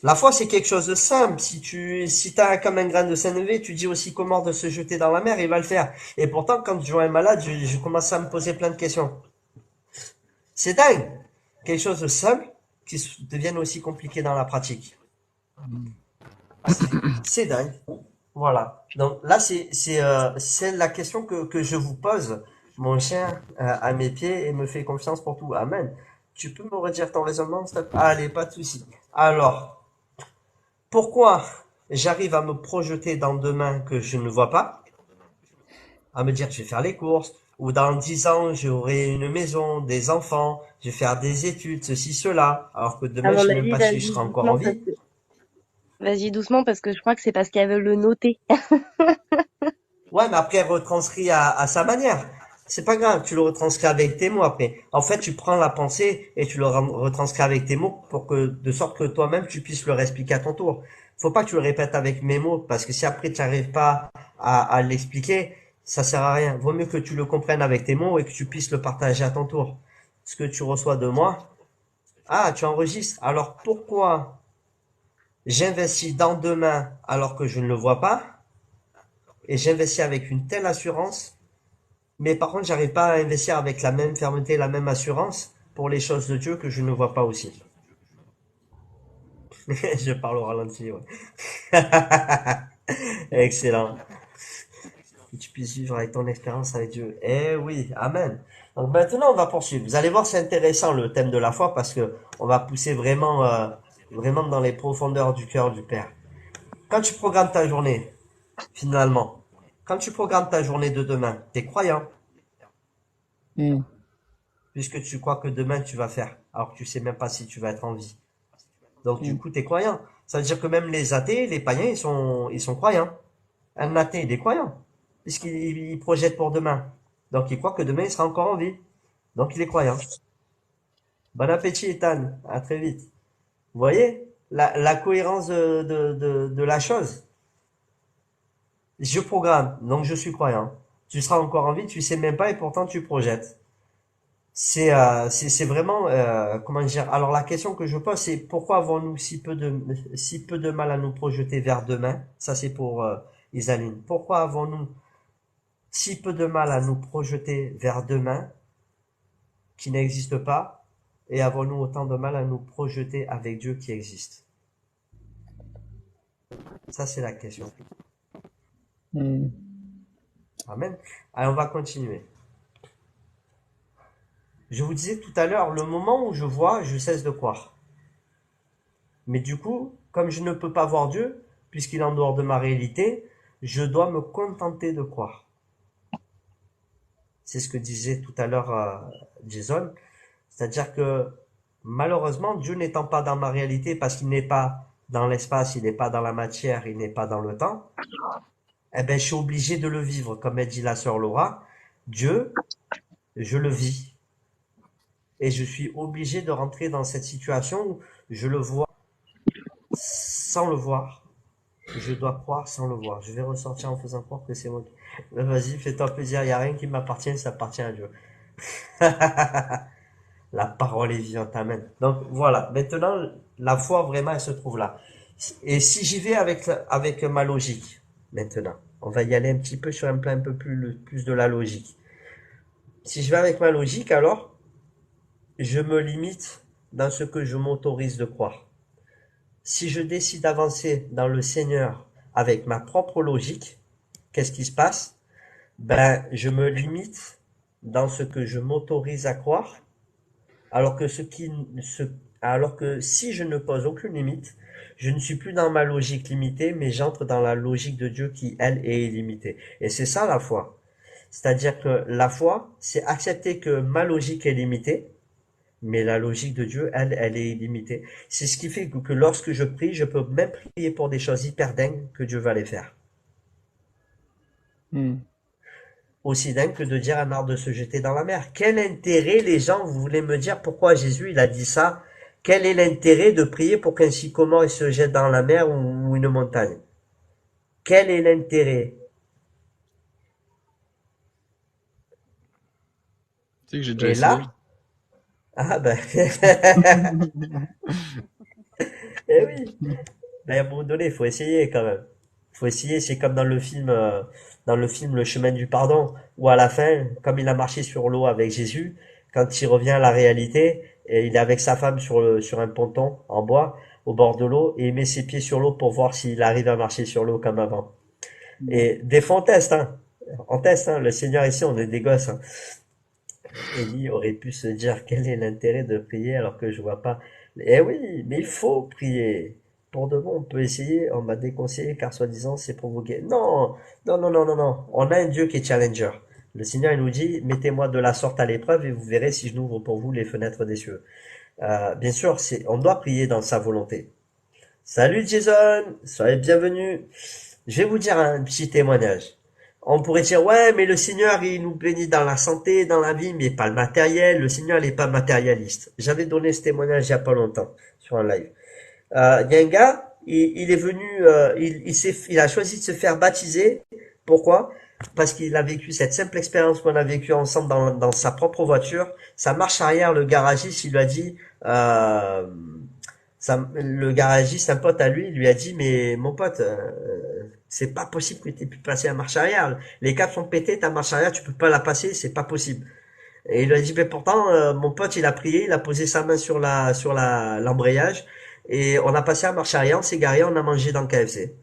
La foi, c'est quelque chose de simple. Si t'as comme un grain de sénévé, tu dis aussi qu'au mort de se jeter dans la mer, il va le faire. Et pourtant, quand je vois un malade, je commence à me poser plein de questions. C'est dingue. Quelque chose de simple qui devienne aussi compliqué dans la pratique. C'est dingue. Voilà. Donc là, c'est la question que je vous pose. Mon chien à mes pieds et me fait confiance pour tout. Amen. Tu peux me redire ton raisonnement, s'il te plaît? Allez, pas de souci. Alors, pourquoi j'arrive à me projeter dans demain que je ne vois pas, à me dire que je vais faire les courses, ou dans 10 ans j'aurai une maison, des enfants, je vais faire des études, ceci, cela, alors que
À
demain je
mon
sais même
avis,
pas si je serai encore en vie.
vas-y doucement parce que je crois que c'est parce qu'elle veut le noter.
Ouais, mais après retranscrit à sa manière. C'est pas grave, tu le retranscris avec tes mots après. En fait, tu prends la pensée et tu le retranscris avec tes mots pour que, de sorte que toi-même tu puisses le réexpliquer à ton tour. Faut pas que tu le répètes avec mes mots parce que si après tu n'arrives pas à l'expliquer, ça sert à rien. Vaut mieux que tu le comprennes avec tes mots et que tu puisses le partager à ton tour. Ce que tu reçois de moi, ah, tu enregistres. Alors pourquoi j'investis dans demain alors que je ne le vois pas et j'investis avec une telle assurance. Mais par contre, j'arrive pas à investir avec la même fermeté, la même assurance pour les choses de Dieu que je ne vois pas aussi. Je parle au ralenti, ouais. Excellent. Que tu puisses vivre avec ton expérience avec Dieu. Eh oui, amen. Donc maintenant, on va poursuivre. Vous allez voir, c'est intéressant le thème de la foi parce que on va pousser vraiment, vraiment dans les profondeurs du cœur du Père. Quand tu programmes ta journée, finalement, quand tu programmes ta journée de demain, t'es croyant,
Hmm.
puisque tu crois que demain tu vas faire, alors que tu sais même pas si tu vas être en vie. Donc du
Hmm.
coup, t'es croyant. Ça veut dire que même les athées, les païens, ils sont croyants. Un athée, il est croyant, puisqu'il projette pour demain. Donc il croit que demain il sera encore en vie. Donc il est croyant. Bon appétit, Ethan. À très vite. Vous voyez la cohérence de la chose. Je programme, donc je suis croyant. Tu seras encore en vie, tu sais même pas et pourtant tu projettes. C'est vraiment comment dire. Alors la question que je pose c'est pourquoi avons-nous si peu de mal à nous projeter vers demain? Ça c'est pour Isaline. Pourquoi avons-nous si peu de mal à nous projeter vers demain qui n'existe pas et avons-nous autant de mal à nous projeter avec Dieu qui existe? Ça c'est la question.
Hmm.
Amen. Allez, on va continuer. Je vous disais tout à l'heure, le moment où je vois, je cesse de croire. Mais du coup, comme je ne peux pas voir Dieu, puisqu'il est en dehors de ma réalité, je dois me contenter de croire. C'est ce que disait tout à l'heure Jason. C'est-à-dire que malheureusement, Dieu n'étant pas dans ma réalité parce qu'il n'est pas dans l'espace, il n'est pas dans la matière, il n'est pas dans le temps, eh ben, je suis obligé de le vivre. Comme a dit la sœur Laura, Dieu, je le vis. Et je suis obligé de rentrer dans cette situation où je le vois sans le voir. Je dois croire sans le voir. Je vais ressortir en faisant croire que c'est moi qui... Vas-y, fais-toi plaisir, il n'y a rien qui m'appartient, ça appartient à Dieu. La parole est vivante, amen. Donc voilà, maintenant, la foi, vraiment, elle se trouve là. Et si j'y vais avec ma logique, maintenant, on va y aller un petit peu sur un plan un peu plus de la logique. Si je vais avec ma logique, alors, je me limite dans ce que je m'autorise de croire. Si je décide d'avancer dans le Seigneur avec ma propre logique, qu'est-ce qui se passe? Ben, je me limite dans ce que je m'autorise à croire, alors que alors que si je ne pose aucune limite, je ne suis plus dans ma logique limitée, mais j'entre dans la logique de Dieu qui, elle, est illimitée. Et c'est ça la foi. C'est-à-dire que la foi, c'est accepter que ma logique est limitée, mais la logique de Dieu, elle, elle est illimitée. C'est ce qui fait que lorsque je prie, je peux même prier pour des choses hyper dingues que Dieu va les faire.
Hmm.
Aussi dingue que de dire à un arbre de se jeter dans la mer. Quel intérêt, les gens, vous voulez me dire pourquoi Jésus, il a dit ça? Quel est l'intérêt de prier pour qu'un sycomore il se jette dans la mer ou une montagne? Quel est l'intérêt?
Tu sais que j'ai déjà
Et
essayé.
là, ah ben, eh oui, ben, à un moment donné, il faut essayer quand même. Il faut essayer, c'est comme dans le film Le Chemin du Pardon, où à la fin, comme il a marché sur l'eau avec Jésus, quand il revient à la réalité, et il est avec sa femme sur un ponton en bois, au bord de l'eau, et il met ses pieds sur l'eau pour voir s'il arrive à marcher sur l'eau comme avant.
Hmm.
Et des fois on teste, hein. On teste, hein. Le Seigneur ici, on est des gosses, hein. Élie aurait pu se dire quel est l'intérêt de prier alors que je vois pas. Eh oui, mais il faut prier. Pour de bon, on peut essayer, on m'a déconseillé car soi-disant c'est provoqué. Non, non, non, non, non, non. On a un Dieu qui est challenger. Le Seigneur il nous dit, mettez-moi de la sorte à l'épreuve et vous verrez si je n'ouvre pour vous les fenêtres des cieux. Bien sûr, on doit prier dans sa volonté. Salut Jason, soyez bienvenus. Je vais vous dire un petit témoignage. On pourrait dire, ouais, mais le Seigneur, il nous bénit dans la santé, dans la vie, mais pas le matériel. Le Seigneur, il n'est pas matérialiste. J'avais donné ce témoignage il y a pas longtemps, sur un live. Il y a un gars, il est venu, il a choisi de se faire baptiser. Pourquoi? Parce qu'il a vécu cette simple expérience qu'on a vécue ensemble dans sa propre voiture. Sa marche arrière, le garagiste, il lui a dit, le garagiste, un pote à lui, il lui a dit, mais mon pote, c'est pas possible que tu aies pu passer la marche arrière. Les câbles sont pétés, ta marche arrière, tu peux pas la passer, c'est pas possible. Et il lui a dit, mais pourtant, mon pote, il a prié, il a posé sa main l'embrayage, et on a passé la marche arrière, on s'est garé, on a mangé dans le KFC.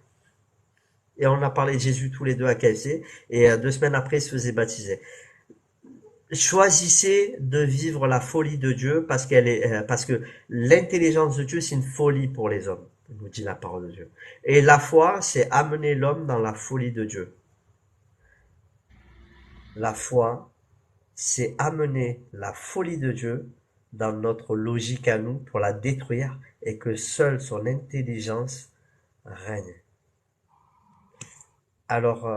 Et on a parlé de Jésus tous les deux à KFC, et 2 semaines après, il se faisait baptiser. Choisissez de vivre la folie de Dieu parce que l'intelligence de Dieu c'est une folie pour les hommes, nous dit la parole de Dieu. Et la foi c'est amener l'homme dans la folie de Dieu. La foi c'est amener la folie de Dieu dans notre logique à nous pour la détruire et que seule son intelligence règne. Alors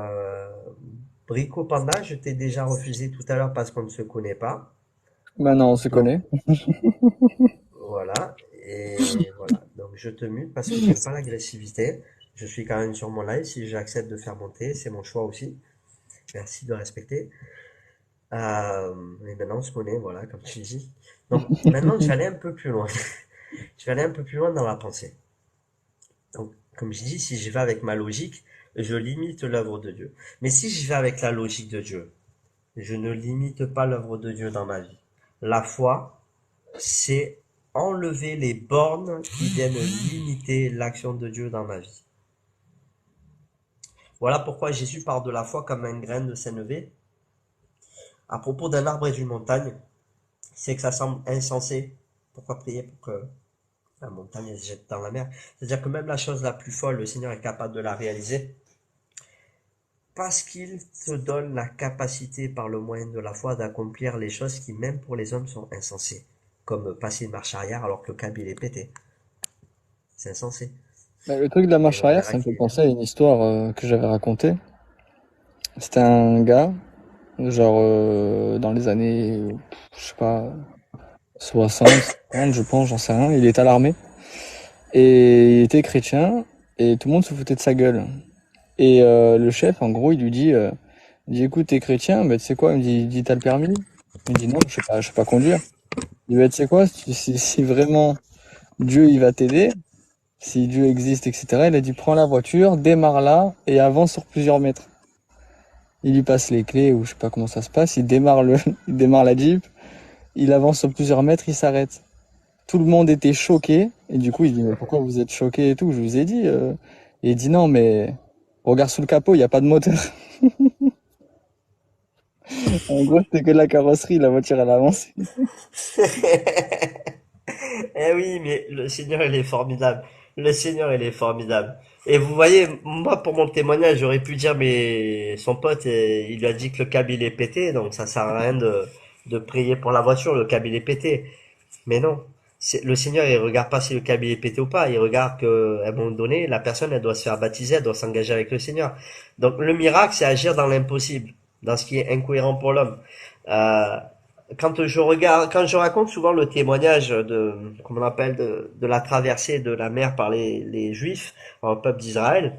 Brico Panda, je t'ai déjà refusé tout à l'heure parce qu'on ne se connaît pas.
Maintenant, on se
Donc
connaît.
voilà, et voilà. Donc je te mute parce que j'aime pas l'agressivité. Je suis quand même sur mon live. Si j'accepte de faire monter, c'est mon choix aussi. Merci de respecter. Et maintenant on se connaît, voilà, comme tu dis. Donc maintenant je vais aller un peu plus loin. Je vais aller un peu plus loin dans la pensée. Donc comme je dis, si je vais avec ma logique, je limite l'œuvre de Dieu. Mais si je vais avec la logique de Dieu, je ne limite pas l'œuvre de Dieu dans ma vie. La foi, c'est enlever les bornes qui viennent limiter l'action de Dieu dans ma vie. Voilà pourquoi Jésus parle de la foi comme un grain de sénévé. À propos d'un arbre et d'une montagne, c'est que ça semble insensé. Pourquoi prier pour que la montagne elle se jette dans la mer? C'est-à-dire que même la chose la plus folle, le Seigneur est capable de la réaliser. Parce qu'il te donne la capacité par le moyen de la foi d'accomplir les choses qui même pour les hommes sont insensées. Comme passer une marche arrière alors que le câble il est pété. C'est insensé.
Mais le truc de la
Mais
marche
le
arrière, ça me
miracle
fait
il est là.
penser à une histoire que j'avais racontée. C'était un gars, genre dans les années, je sais pas, 60, 50, je pense, j'en sais rien. Il était à l'armée et il était chrétien et tout le monde se foutait de sa gueule. Et le chef, en gros, il dit écoute, t'es chrétien, mais tu sais quoi? Il me dit t'as le permis? Il me dit non, je sais pas conduire. Il dit bah, tu sais quoi? Si vraiment Dieu il va t'aider, si Dieu existe, etc. Il a dit prends la voiture, démarre-la et avance sur plusieurs mètres. Il lui passe les clés ou je sais pas comment ça se passe. Il démarre la Jeep, il avance sur plusieurs mètres, il s'arrête. Tout le monde était choqué et du coup il dit mais pourquoi vous êtes choqué et tout? Je vous ai dit. Et il dit non mais regarde sous le capot, il y a pas de moteur. En gros c'était que de la carrosserie, la voiture elle avance.
Eh oui, mais le Seigneur, il est formidable. Le Seigneur, il est formidable. Et vous voyez, moi, pour mon témoignage, j'aurais pu dire, mais son pote, il lui a dit que le câble, il est pété, donc ça sert à rien de prier pour la voiture, le câble, il est pété. Mais non. Le Seigneur, il regarde pas si le câble, il est pété ou pas. Il regarde qu'à un moment donné, la personne, elle doit se faire baptiser, elle doit s'engager avec le Seigneur. Donc, le miracle, c'est agir dans l'impossible, dans ce qui est incohérent pour l'homme. Euh, quand je raconte souvent le témoignage comment on appelle, de la traversée de la mer par les Juifs, par le peuple d'Israël,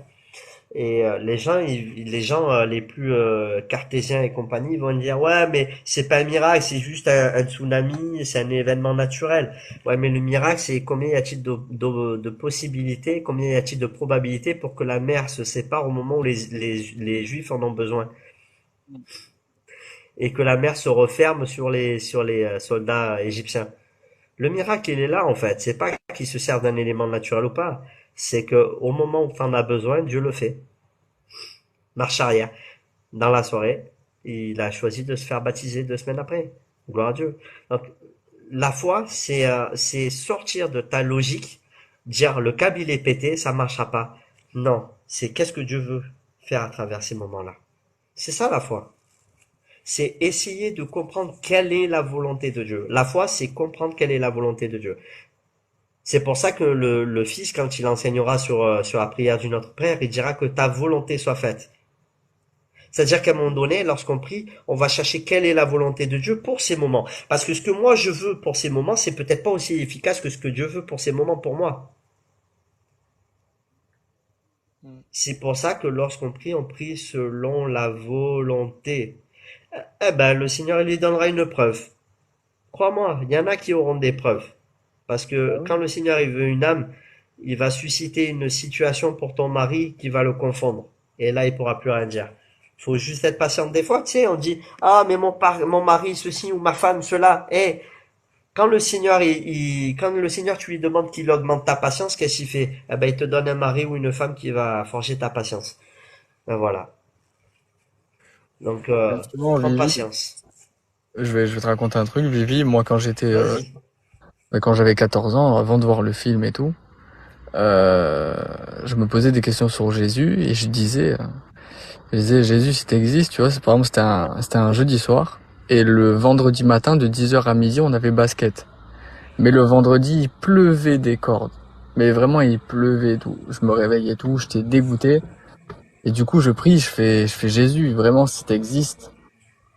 et les gens les plus cartésiens et compagnie vont dire ouais mais c'est pas un miracle, c'est juste un tsunami, c'est un événement naturel. Ouais mais le miracle c'est combien y a-t-il de possibilités, combien y a-t-il de probabilités pour que la mer se sépare au moment où les Juifs en ont besoin et que la mer se referme sur les soldats égyptiens. Le miracle, il est là en fait. C'est pas qu'il se sert d'un élément naturel ou pas. C'est que au moment où tu en as besoin, Dieu le fait. Marche arrière. Dans la soirée, il a choisi de se faire baptiser 2 semaines après. Gloire à Dieu. Donc, la foi, c'est sortir de ta logique, dire le câble il est pété, ça marchera pas. Non, c'est qu'est-ce que Dieu veut faire à travers ces moments-là. C'est ça la foi. C'est essayer de comprendre quelle est la volonté de Dieu. La foi, c'est comprendre quelle est la volonté de Dieu. C'est pour ça que le Fils, quand il enseignera sur la prière du Notre Père, il dira que ta volonté soit faite. C'est-à-dire qu'à un moment donné, lorsqu'on prie, on va chercher quelle est la volonté de Dieu pour ces moments. Parce que ce que moi je veux pour ces moments, c'est peut-être pas aussi efficace que ce que Dieu veut pour ces moments pour moi. C'est pour ça que lorsqu'on prie, on prie selon la volonté. Eh ben, le Seigneur il lui donnera une preuve. Crois-moi, il y en a qui auront des preuves. Parce que quand le Seigneur il veut une âme, il va susciter une situation pour ton mari qui va le confondre. Et là, il pourra plus rien dire. Il faut juste être patient. Des fois, tu sais, on dit, ah, mais mon mari, ceci, ou ma femme, cela. Et quand le Seigneur, quand le Seigneur, tu lui demandes qu'il augmente ta patience, qu'est-ce qu'il fait? Eh ben, il te donne un mari ou une femme qui va forger ta patience. Ben voilà. Donc,
Justement,
prends
Vivi,
patience.
je vais te raconter un truc. Vivi, moi,
Vas-y.
quand j'avais 14 ans, avant de voir le film et tout, euh, je me posais des questions sur Jésus et je disais, Jésus, si t'existes, tu vois, par exemple, c'était un jeudi soir et le vendredi matin, de 10h à midi, on avait basket. Mais le vendredi, il pleuvait des cordes. Mais vraiment, il pleuvait et tout. Je me réveillais et tout, j'étais dégoûté. Et du coup, je prie, je fais Jésus, vraiment, si t'existes,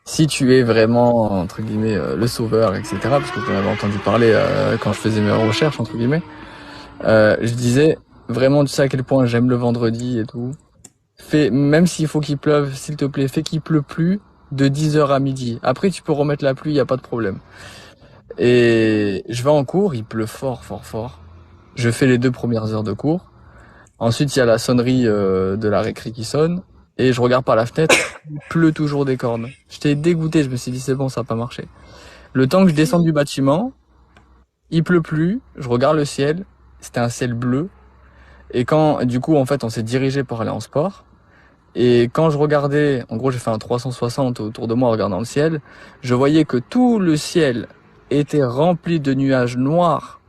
si tu es vraiment, entre guillemets, le sauveur, etc., parce que j'en avais entendu parler quand je faisais mes recherches, entre guillemets, je disais, vraiment, tu sais à quel point j'aime le vendredi et tout. Fais, même s'il faut qu'il pleuve, s'il te plaît, fais qu'il pleut plus de 10h à midi. Après, tu peux remettre la pluie, y a pas de problème. Et je vais en cours, il pleut fort, fort, fort. Je fais les 2 premières heures de cours. Ensuite, il y a la sonnerie de la récré qui sonne. Et je regarde par la fenêtre, il pleut toujours des cordes. J'étais dégoûté, je me suis dit c'est bon, ça va pas marcher. Le temps que je descende du bâtiment, il pleut plus, je regarde le ciel, c'était un ciel bleu. Et du coup, en fait, on s'est dirigé pour aller en sport. Et quand je regardais, en gros j'ai fait un 360 autour de moi en regardant le ciel, je voyais que tout le ciel était rempli de nuages noirs,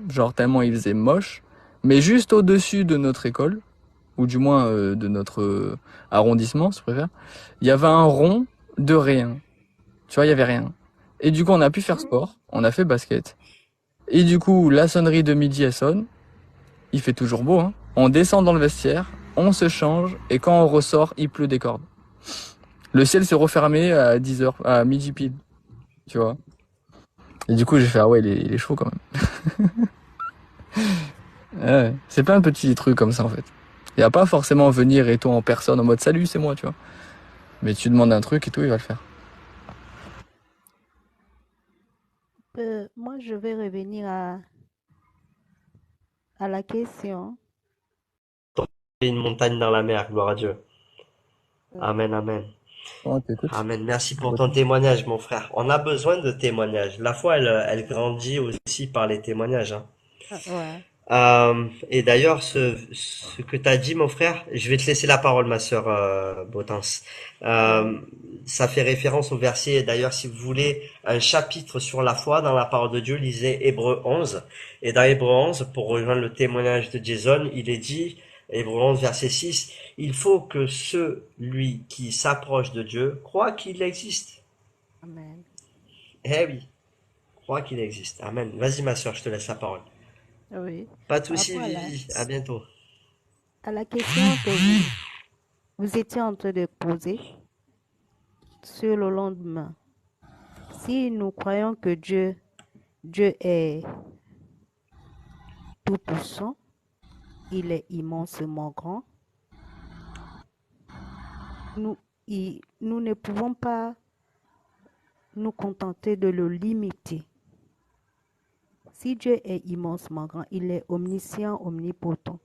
genre tellement il faisait moche, mais juste au-dessus de notre école, ou du moins de notre arrondissement si tu préfères, il y avait un rond de rien. Tu vois, il y avait rien. Et du coup on a pu faire sport, on a fait basket. Et du coup la sonnerie de midi elle sonne, il fait toujours beau, hein. On descend dans le vestiaire, on se change, et quand on ressort, il pleut des cordes. Le ciel s'est refermé à 10h, à midi pile, tu vois. Et du coup, j'ai fait, ah ouais, il est chaud quand même. Ouais, c'est plein de petits trucs comme ça, en fait. Il n'y a pas forcément venir et toi en personne en mode, salut, c'est moi, tu vois. Mais tu demandes un truc et tout, il va le faire.
Moi, je vais revenir à la question.
Une montagne dans la mer, gloire à Dieu.
Euh,
Amen, amen.
Ouais, t'écoutes.
Amen. Merci pour ton témoignage, mon frère. On a besoin de témoignages. La foi, elle grandit aussi par les témoignages, hein.
ouais.
Et d'ailleurs, ce que tu as dit, mon frère, je vais te laisser la parole, ma sœur Botens.
Ouais.
Euh, Ça fait référence au verset. D'ailleurs, si vous voulez un chapitre sur la foi dans la parole de Dieu, lisez Hébreux 11. Et dans Hébreux 11, pour rejoindre le témoignage de Jason, il est dit, Hébreux 11, verset 6, il faut que celui qui s'approche de Dieu croit qu'il existe.
Amen.
Eh oui, croit qu'il existe. Amen. Vas-y, ma sœur, je te laisse la parole.
Oui.
Pas de
Par
souci,
rapport
Vivi. À bientôt.
à la question que vous étiez en train de poser sur le lendemain, si nous croyons que Dieu est tout-puissant, il est immensement grand, nous, nous ne pouvons pas nous contenter de le limiter. Si Dieu est immensement grand, il est omniscient, omnipotent.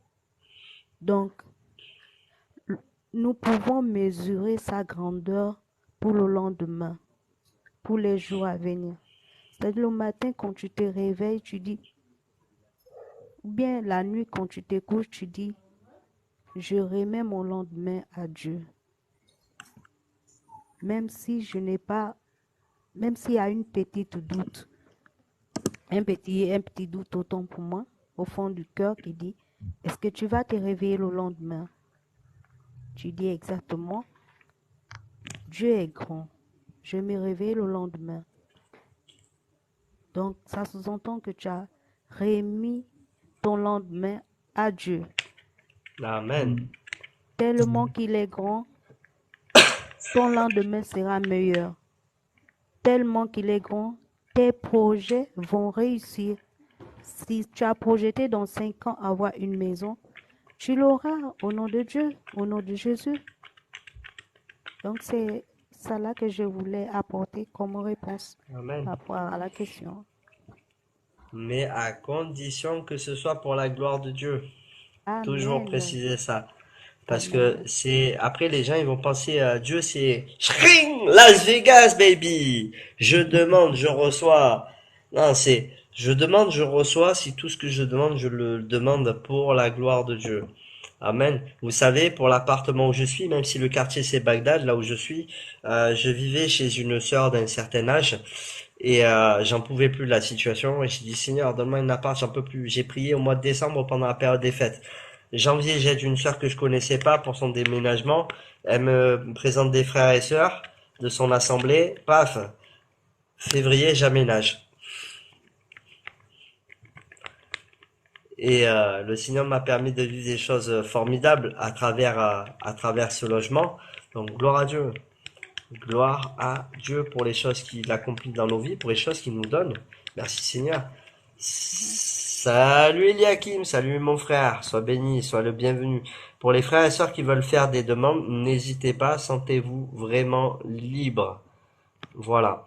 Donc, nous pouvons mesurer sa grandeur pour le lendemain, pour les jours à venir. C'est-à-dire le matin, quand tu te réveilles, tu dis, ou bien la nuit, quand tu te couches, tu dis, je remets mon lendemain à Dieu. Même si je n'ai pas, même s'il y a une petite doute, un petit doute autant pour moi, au fond du cœur qui dit, est-ce que tu vas te réveiller le lendemain? Tu dis exactement, Dieu est grand. Je me réveille le lendemain. Donc, ça sous-entend que tu as remis ton lendemain à Dieu.
Amen.
Tellement qu'il est grand, ton lendemain sera meilleur. Tellement qu'il est grand, tes projets vont réussir. Si tu as projeté dans 5 ans avoir une maison, tu l'auras au nom de Dieu, au nom de Jésus. Donc, c'est ça là que je voulais apporter comme réponse
Amen.
par rapport à la question.
Mais à condition que ce soit pour la gloire de Dieu. Toujours
Amen.
préciser ça. Parce que
Amen.
c'est, après les gens ils vont penser à Dieu c'est Shring, Las Vegas baby. Je demande, je reçois. Non, c'est je demande, je reçois. Si tout ce que je demande, je le demande pour la gloire de Dieu. Amen. Vous savez, pour l'appartement où je suis, même si le quartier c'est Bagdad, là où je suis, je vivais chez une sœur d'un certain âge et j'en pouvais plus de la situation et j'ai dit Seigneur, donne-moi un appart, j'en peux plus. J'ai prié au mois de décembre pendant la période des fêtes. Janvier, j'aide une sœur que je connaissais pas pour son déménagement. Elle me présente des frères et sœurs de son assemblée. Paf, février, j'aménage. Et le Seigneur m'a permis de vivre des choses formidables à travers ce logement. Donc gloire à Dieu. Gloire à Dieu pour les choses qu'il accomplit dans nos vies, pour les choses qu'il nous donne. Merci Seigneur. Salut Eliakim, salut mon frère, sois béni, sois le bienvenu. Pour les frères et sœurs qui veulent faire des demandes, n'hésitez pas, sentez-vous vraiment libre. Voilà.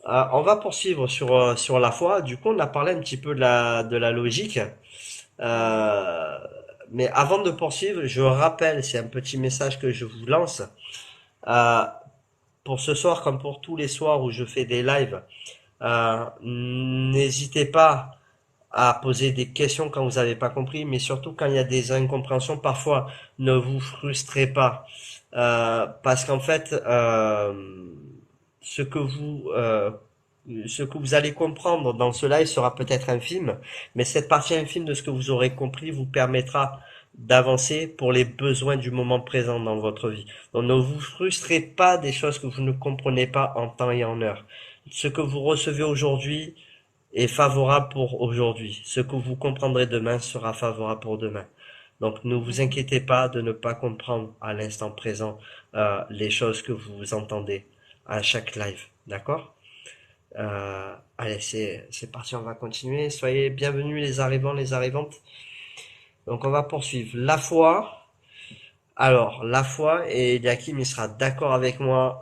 On va poursuivre sur la foi. Du coup, on a parlé un petit peu de la logique.
Ouais.
Euh, mais avant de poursuivre, je rappelle, c'est un petit message que je vous lance. Euh, pour ce soir, comme pour tous les soirs où je fais des lives, n'hésitez pas à poser des questions quand vous n'avez pas compris, mais surtout quand il y a des incompréhensions, parfois ne vous frustrez pas. parce qu'en fait, ce que vous ce que vous allez comprendre dans ce live sera peut-être infime, mais cette partie infime de ce que vous aurez compris vous permettra d'avancer pour les besoins du moment présent dans votre vie. Donc ne vous frustrez pas des choses que vous ne comprenez pas en temps et en heure. Ce que vous recevez aujourd'hui est favorable pour aujourd'hui. Ce que vous comprendrez demain sera favorable pour demain. Donc ne vous inquiétez pas de ne pas comprendre à l'instant présent les choses que vous entendez à chaque live. D'accord? Allez, c'est parti, on va continuer. Soyez bienvenus les arrivants, les arrivantes. Donc on va poursuivre. La foi. Alors, la foi, et Yakim il sera d'accord avec moi,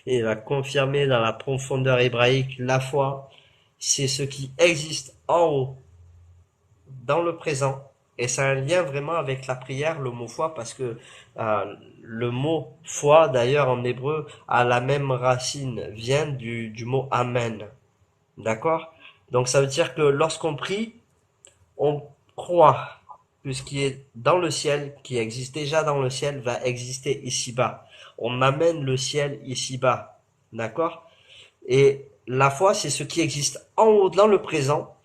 et il va confirmer dans la profondeur hébraïque, la foi, c'est ce qui existe en haut, dans le présent, et c'est un lien vraiment avec la prière, le mot foi, parce que le mot foi, d'ailleurs en hébreu, a la même racine, vient du mot amen. D'accord? Donc ça veut dire que lorsqu'on prie, on croit que ce qui est dans le ciel, qui existe déjà dans le ciel, va exister ici-bas. On amène le ciel ici-bas. D'accord? Et la foi, c'est ce qui existe en haut dans le présent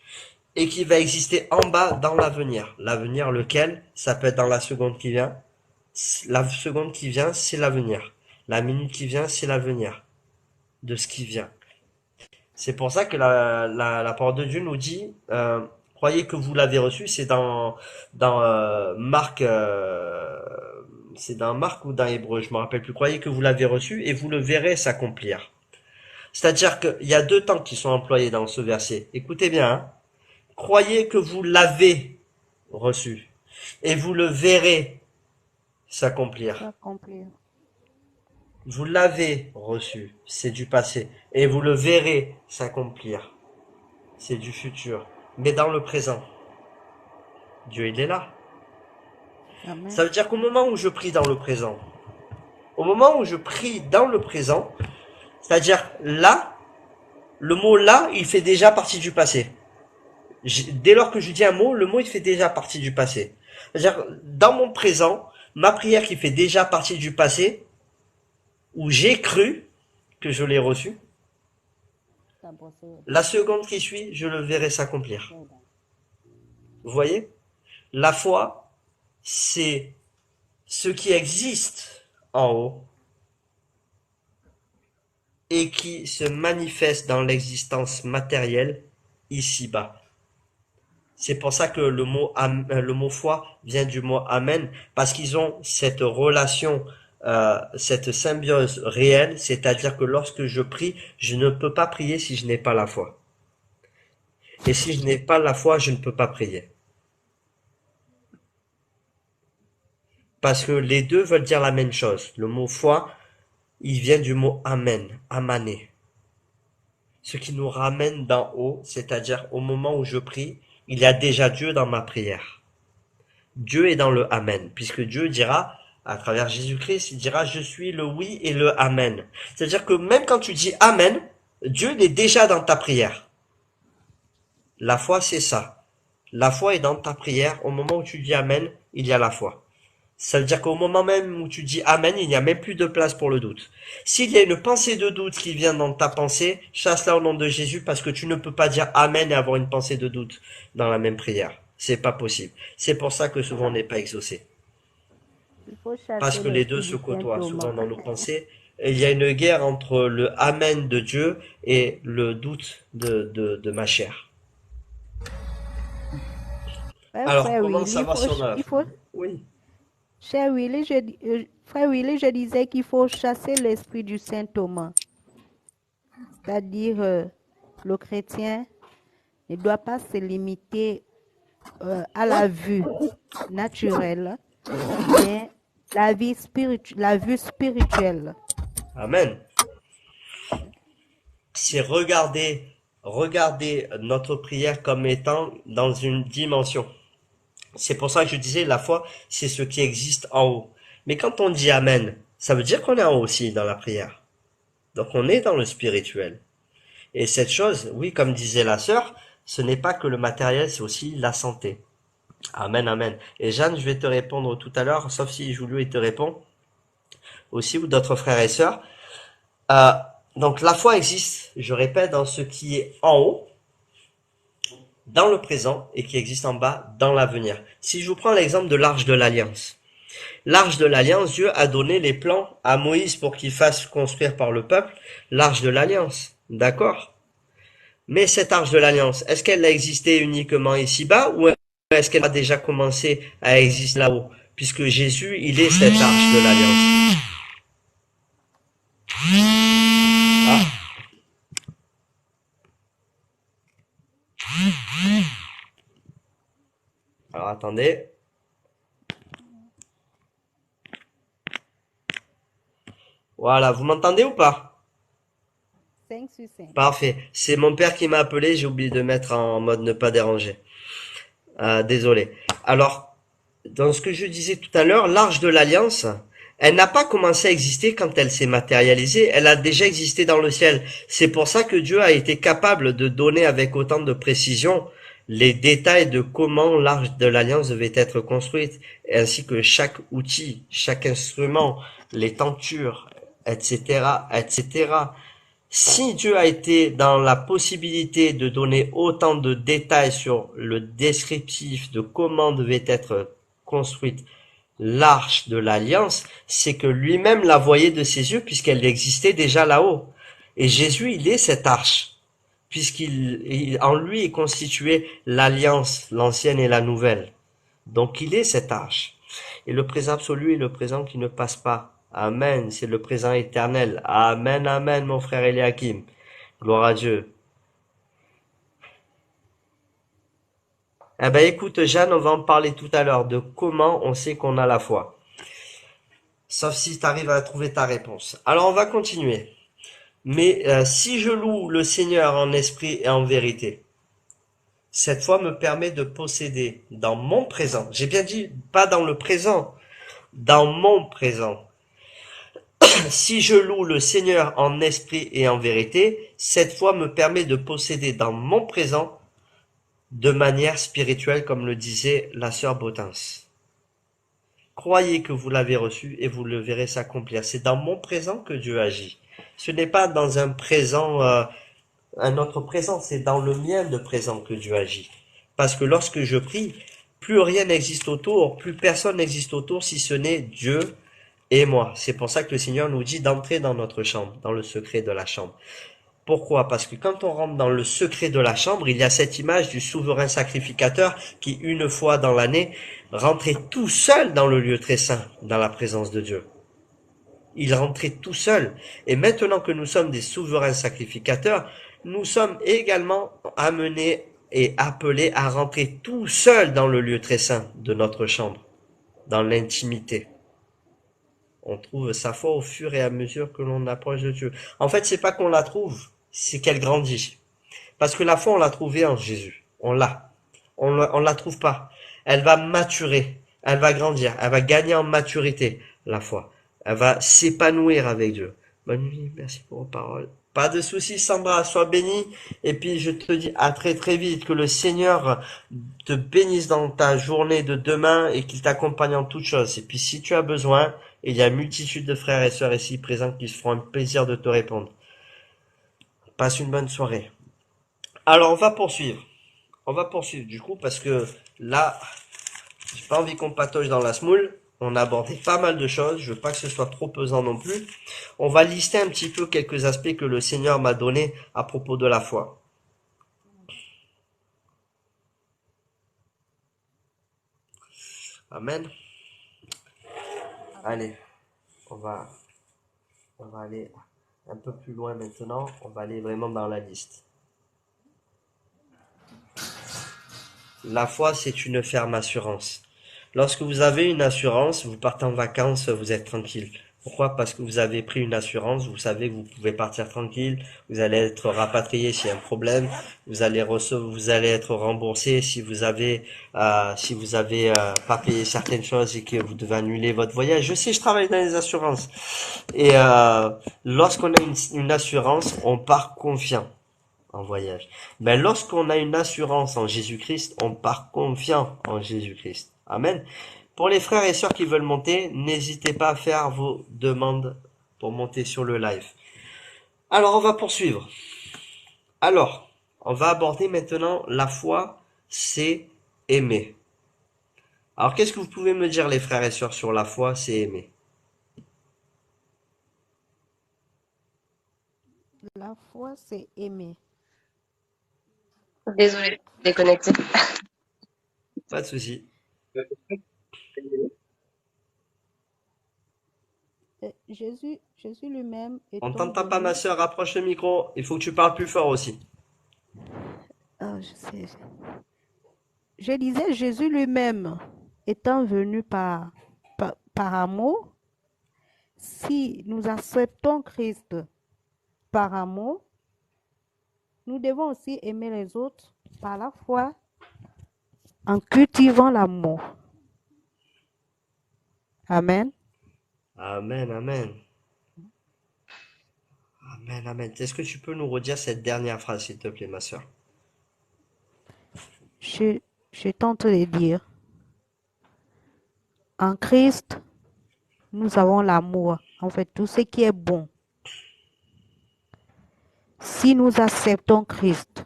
et qui va exister en bas dans l'avenir. L'avenir, lequel? Ça peut être dans la seconde qui vient. La seconde qui vient, c'est l'avenir. La minute qui vient, c'est l'avenir de ce qui vient. C'est pour ça que la parole de Dieu nous dit, croyez que vous l'avez reçu, c'est dans Marc, c'est dans Marc ou dans Hébreu, je me rappelle plus. Croyez que vous l'avez reçu et vous le verrez s'accomplir. C'est-à-dire qu'il y a deux temps qui sont employés dans ce verset. Écoutez bien, hein. Croyez que vous l'avez reçu et vous le verrez s'accomplir.
Accomplir.
Vous l'avez reçu, c'est du passé, et vous le verrez s'accomplir, c'est du futur. Mais dans le présent, Dieu il est là.
Amen.
Ça veut dire qu'au moment où je prie dans le présent, au moment où je prie dans le présent, c'est-à-dire là, le mot là, il fait déjà partie du passé. Dès lors que je dis un mot, le mot il fait déjà partie du passé. C'est-à-dire dans mon présent, ma prière qui fait déjà partie du passé, où j'ai cru que je l'ai reçu, la seconde qui suit, je le verrai s'accomplir. Vous voyez? La foi, c'est ce qui existe en haut et qui se manifeste dans l'existence matérielle ici-bas. C'est pour ça que le mot foi vient du mot amen, parce qu'ils ont cette relation, cette symbiose réelle, c'est-à-dire que lorsque je prie, je ne peux pas prier si je n'ai pas la foi. Et si je n'ai pas la foi, je ne peux pas prier. Parce que les deux veulent dire la même chose. Le mot foi, il vient du mot amen, amaner. Ce qui nous ramène d'en haut, c'est-à-dire au moment où je prie, il y a déjà Dieu dans ma prière. Dieu est dans le amen, puisque Dieu dira, à travers Jésus-Christ, il dira, je suis le oui et le amen. C'est-à-dire que même quand tu dis amen, Dieu il est déjà dans ta prière. La foi, c'est ça. La foi est dans ta prière. Au moment où tu dis amen, il y a la foi. Ça veut dire qu'au moment même où tu dis amen, il n'y a même plus de place pour le doute. S'il y a une pensée de doute qui vient dans ta pensée, chasse-la au nom de Jésus, parce que tu ne peux pas dire amen et avoir une pensée de doute dans la même prière. C'est pas possible. C'est pour ça que souvent on n'est pas exaucé.
Il faut
Parce
chasser
que les deux
l'esprit
se
du
côtoient souvent
Saint-Thomas.
dans nos pensées. Et il y a une guerre entre le amen de Dieu et le doute de ma chair. Alors,
Frère
comment
Willy,
savoir si on a la
il
foi?
faut,
Oui.
cher Willy, frère Willy, je disais qu'il faut chasser l'esprit du Saint Thomas. C'est-à-dire, le chrétien ne doit pas se limiter à la vue naturelle, mais la vue spirituelle.
Amen. C'est regarder notre prière comme étant dans une dimension. C'est pour ça que je disais, la foi, c'est ce qui existe en haut. Mais quand on dit Amen, ça veut dire qu'on est en haut aussi dans la prière. Donc on est dans le spirituel. Et cette chose, oui, comme disait la sœur, ce n'est pas que le matériel, c'est aussi la santé. Amen, amen. Et Jeanne, je vais te répondre tout à l'heure, sauf si Julio il te répond. aussi, ou d'autres frères et sœurs. Euh, donc la foi existe, je répète, dans ce qui est en haut, dans le présent, et qui existe en bas, dans l'avenir. Si je vous prends l'exemple de l'Arche de l'Alliance. L'Arche de l'Alliance, Dieu a donné les plans à Moïse pour qu'il fasse construire par le peuple l'Arche de l'Alliance. D'accord? Mais cette Arche de l'Alliance, est-ce qu'elle a existé uniquement ici-bas ou est-ce qu'elle a déjà commencé à exister là-haut? Puisque Jésus, il est cette Arche de l'Alliance. Ah, alors attendez. Voilà, vous m'entendez ou pas?
5 sur 5.
Parfait. C'est mon père qui m'a appelé, j'ai oublié de mettre en mode ne pas déranger. Désolé. Alors, dans ce que je disais tout à l'heure, l'Arche de l'Alliance, elle n'a pas commencé à exister quand elle s'est matérialisée, elle a déjà existé dans le ciel. C'est pour ça que Dieu a été capable de donner avec autant de précision les détails de comment l'Arche de l'Alliance devait être construite, ainsi que chaque outil, chaque instrument, les tentures, etc., etc. Si Dieu a été dans la possibilité de donner autant de détails sur le descriptif de comment devait être construite l'arche de l'alliance, c'est que lui-même la voyait de ses yeux puisqu'elle existait déjà là-haut. Et Jésus, il est cette arche, en lui est constituée l'alliance, l'ancienne et la nouvelle. Donc il est cette arche. Et le présent absolu est le présent qui ne passe pas. Amen, c'est le présent éternel. Amen, amen, mon frère Eliakim. Gloire à Dieu. Eh ben écoute Jeanne, on va en parler tout à l'heure de comment on sait qu'on a la foi. Sauf si tu arrives à trouver ta réponse. Alors on va continuer. Mais si je loue le Seigneur en esprit et en vérité, cette foi me permet de posséder dans mon présent. J'ai bien dit pas dans le présent, dans mon présent. Si je loue le Seigneur en esprit et en vérité, cette foi me permet de posséder dans mon présent de manière spirituelle, comme le disait la sœur Botins. Croyez que vous l'avez reçu et vous le verrez s'accomplir. C'est dans mon présent que Dieu agit. Ce n'est pas dans un présent, un autre présent, c'est dans le mien de présent que Dieu agit. Parce que lorsque je prie, plus rien n'existe autour, plus personne n'existe autour si ce n'est Dieu et moi. C'est pour ça que le Seigneur nous dit d'entrer dans notre chambre, dans le secret de la chambre. Pourquoi? Parce que quand on rentre dans le secret de la chambre, il y a cette image du souverain sacrificateur qui, une fois dans l'année, rentrait tout seul dans le lieu très saint, dans la présence de Dieu. Il rentrait tout seul. Et maintenant que nous sommes des souverains sacrificateurs, nous sommes également amenés et appelés à rentrer tout seul dans le lieu très saint de notre chambre, dans l'intimité. On trouve sa foi au fur et à mesure que l'on approche de Dieu. En fait, c'est pas qu'on la trouve, c'est qu'elle grandit. Parce que la foi, on l'a trouvée en Jésus. On l'a. On la trouve pas. Elle va maturer. Elle va grandir. Elle va gagner en maturité, la foi. Elle va s'épanouir avec Dieu. Bonne nuit. Merci pour vos paroles. Pas de soucis, Sandra. Sois bénie. Et puis, je te dis à très très vite. Que le Seigneur te bénisse dans ta journée de demain et qu'il t'accompagne en toutes choses. Et puis, si tu as besoin, il y a une multitude de frères et sœurs ici présents qui se feront un plaisir de te répondre. Passe une bonne soirée. Alors, on va poursuivre. On va poursuivre du coup parce que là, j'ai pas envie qu'on patauge dans la semoule. On a abordé pas mal de choses. Je veux pas que ce soit trop pesant non plus. On va lister un petit peu quelques aspects que le Seigneur m'a donnés à propos de la foi. Amen. Allez, on va aller un peu plus loin maintenant. On va aller vraiment dans la liste. La foi, c'est une ferme assurance. Lorsque vous avez une assurance, vous partez en vacances, vous êtes tranquille. Pourquoi? Parce que vous avez pris une assurance, vous savez que vous pouvez partir tranquille, vous allez être rapatrié s'il y a un problème, vous allez être remboursé si vous avez pas payé certaines choses et que vous devez annuler votre voyage. Je sais, je travaille dans les assurances. Et lorsqu'on a une assurance, on part confiant en voyage. Mais lorsqu'on a une assurance en Jésus-Christ, on part confiant en Jésus-Christ. Amen. Pour les frères et sœurs qui veulent monter, n'hésitez pas à faire vos demandes pour monter sur le live. Alors, on va poursuivre. Alors, on va aborder maintenant la foi, c'est aimer. Alors, qu'est-ce que vous pouvez me dire, les frères et sœurs, sur la foi, c'est aimer?
La foi, c'est aimer.
Désolée, déconnecté.
Pas de souci.
Jésus lui-même
On
étant
t'entend pas, ma
venu.
sœur, rapproche le micro. Il faut que tu parles plus fort aussi.
Ah, je sais. Je disais, Jésus lui-même étant venu par amour, si nous acceptons Christ par amour, nous devons aussi aimer les autres par la foi en cultivant l'amour. Amen.
Amen, amen. Amen, amen. Est-ce que tu peux nous redire cette dernière phrase, s'il te plaît, ma sœur?
Je, je tente de dire, en Christ, nous avons l'amour, en fait, tout ce qui est bon. Si nous acceptons Christ,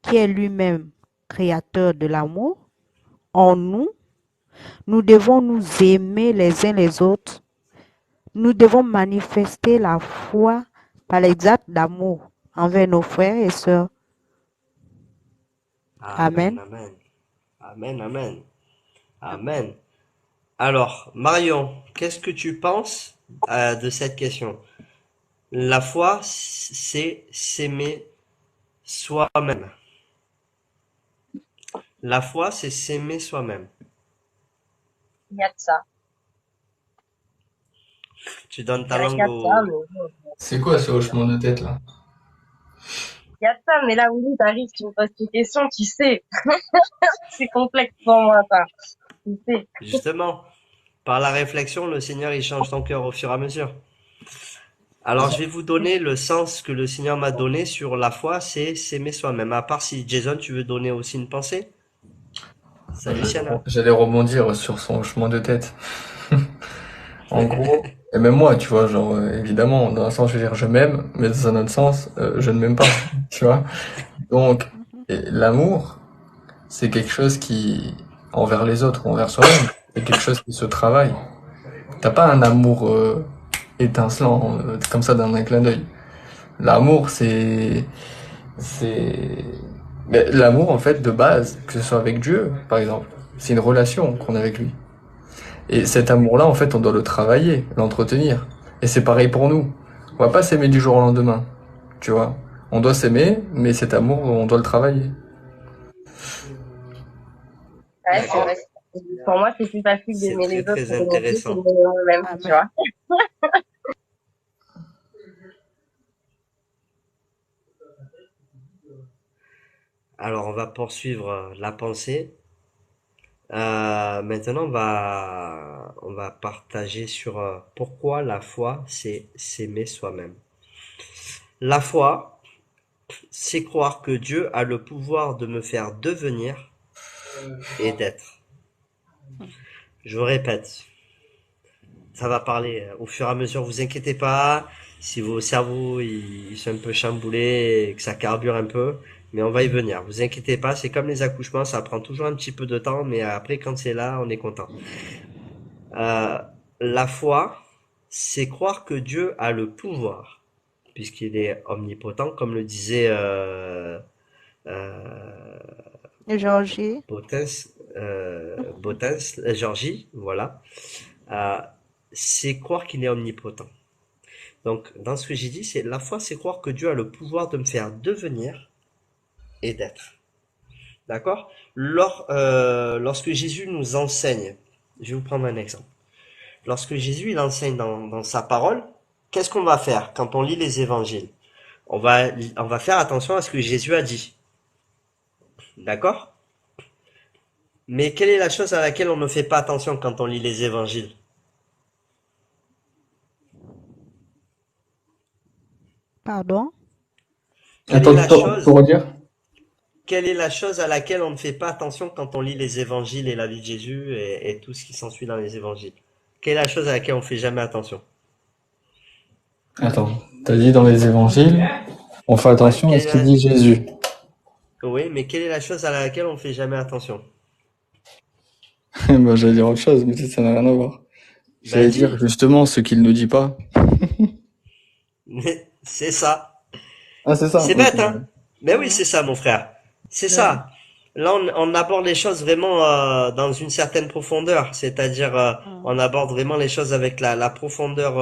qui est lui-même créateur de l'amour, en nous, nous devons nous aimer les uns les autres. Nous devons manifester la foi par l'exact d'amour envers nos frères et sœurs.
Amen,
Amen.
amen. Amen, amen. Amen. Alors, Marion, qu'est-ce que tu penses de cette question? La foi, c'est s'aimer soi-même. La foi, c'est s'aimer soi-même.
Il y a de ça.
Tu donnes
Je
ta
dirais qu'il y
langue
a de ça,
au...
mais bon,
C'est quoi ce hochement de tête là?
il y a de ça, mais là où t'arrives, tu me poses tes questions, tu sais. C'est complexe pour moi, ça. Tu sais.
Justement, par la réflexion, le Seigneur, il change ton cœur au fur et à mesure. Alors, je vais vous donner le sens que le Seigneur m'a donné sur la foi, c'est s'aimer soi-même. À part si, Jason, tu veux donner aussi une pensée? Salut, Sienna.
J'allais rebondir sur son hochement de tête. En gros, et même moi, tu vois, genre, évidemment, dans un sens, je veux dire, je m'aime, mais dans un autre sens, je ne m'aime pas, tu vois. Donc, et l'amour, c'est quelque chose qui, envers les autres, envers soi-même, c'est quelque chose qui se travaille. T'as pas un amour étincelant, comme ça, d'un clin d'œil. L'amour, c'est, mais l'amour, en fait, de base, que ce soit avec Dieu, par exemple, c'est une relation qu'on a avec lui. Et cet amour-là, en fait, on doit le travailler, l'entretenir. Et c'est pareil pour nous. On va pas s'aimer du jour au lendemain, tu vois. On doit s'aimer, mais cet amour, on doit le travailler.
Ouais, c'est
D'accord.
vrai. Pour moi, c'est plus facile
C'est
d'aimer les
très,
autres
très
que d'aimer Dieu que
intéressant.
d'aimer moi-même, tu
Amen.
vois.
Alors, on va poursuivre la pensée. Maintenant, on va partager sur pourquoi la foi, c'est s'aimer soi-même. La foi, c'est croire que Dieu a le pouvoir de me faire devenir et d'être. Je répète, ça va parler au fur et à mesure, vous inquiétez pas, si vos cerveaux ils sont un peu chamboulés et que ça carbure un peu, mais on va y venir. Vous inquiétez pas, c'est comme les accouchements, ça prend toujours un petit peu de temps, mais après quand c'est là, on est content. Euh, la foi, c'est croire que Dieu a le pouvoir, puisqu'il est omnipotent, comme le disait euh,
Georgie,
Georgie, voilà. Euh, c'est croire qu'il est omnipotent. Donc, dans ce que j'ai dit, c'est la foi, c'est croire que Dieu a le pouvoir de me faire devenir et d'être. D'accord? Lorsque Jésus nous enseigne, je vais vous prendre un exemple. Lorsque Jésus il enseigne dans sa parole, qu'est-ce qu'on va faire quand on lit les évangiles? On va faire attention à ce que Jésus a dit. D'accord? Mais quelle est la chose à laquelle on ne fait pas attention quand on lit les évangiles?
pardon.
Quelle est la
Attends, pour
chose,
dire?
quelle est la chose à laquelle on ne fait pas attention quand on lit les évangiles et la vie de Jésus et tout ce qui s'ensuit dans les évangiles? Quelle est la chose à laquelle on fait jamais attention?
Attends, t'as dit dans les évangiles, on fait
Ouais,
attention à ce qu'il dit Jésus.
oui, mais quelle est la chose à laquelle on ne fait jamais attention?
Bah, j'allais dire autre chose, mais ça n'a rien à voir.
Ben
J'allais dire
dis,
justement ce qu'il ne dit pas.
c'est ça.
Ah, c'est ça.
C'est
Ok.
bête, hein? Mais oui,
Mhm.
c'est ça, mon frère. C'est
Ouais.
ça. Là, on aborde les choses vraiment dans une certaine profondeur, c'est-à-dire
Mhm.
on aborde vraiment les choses avec la profondeur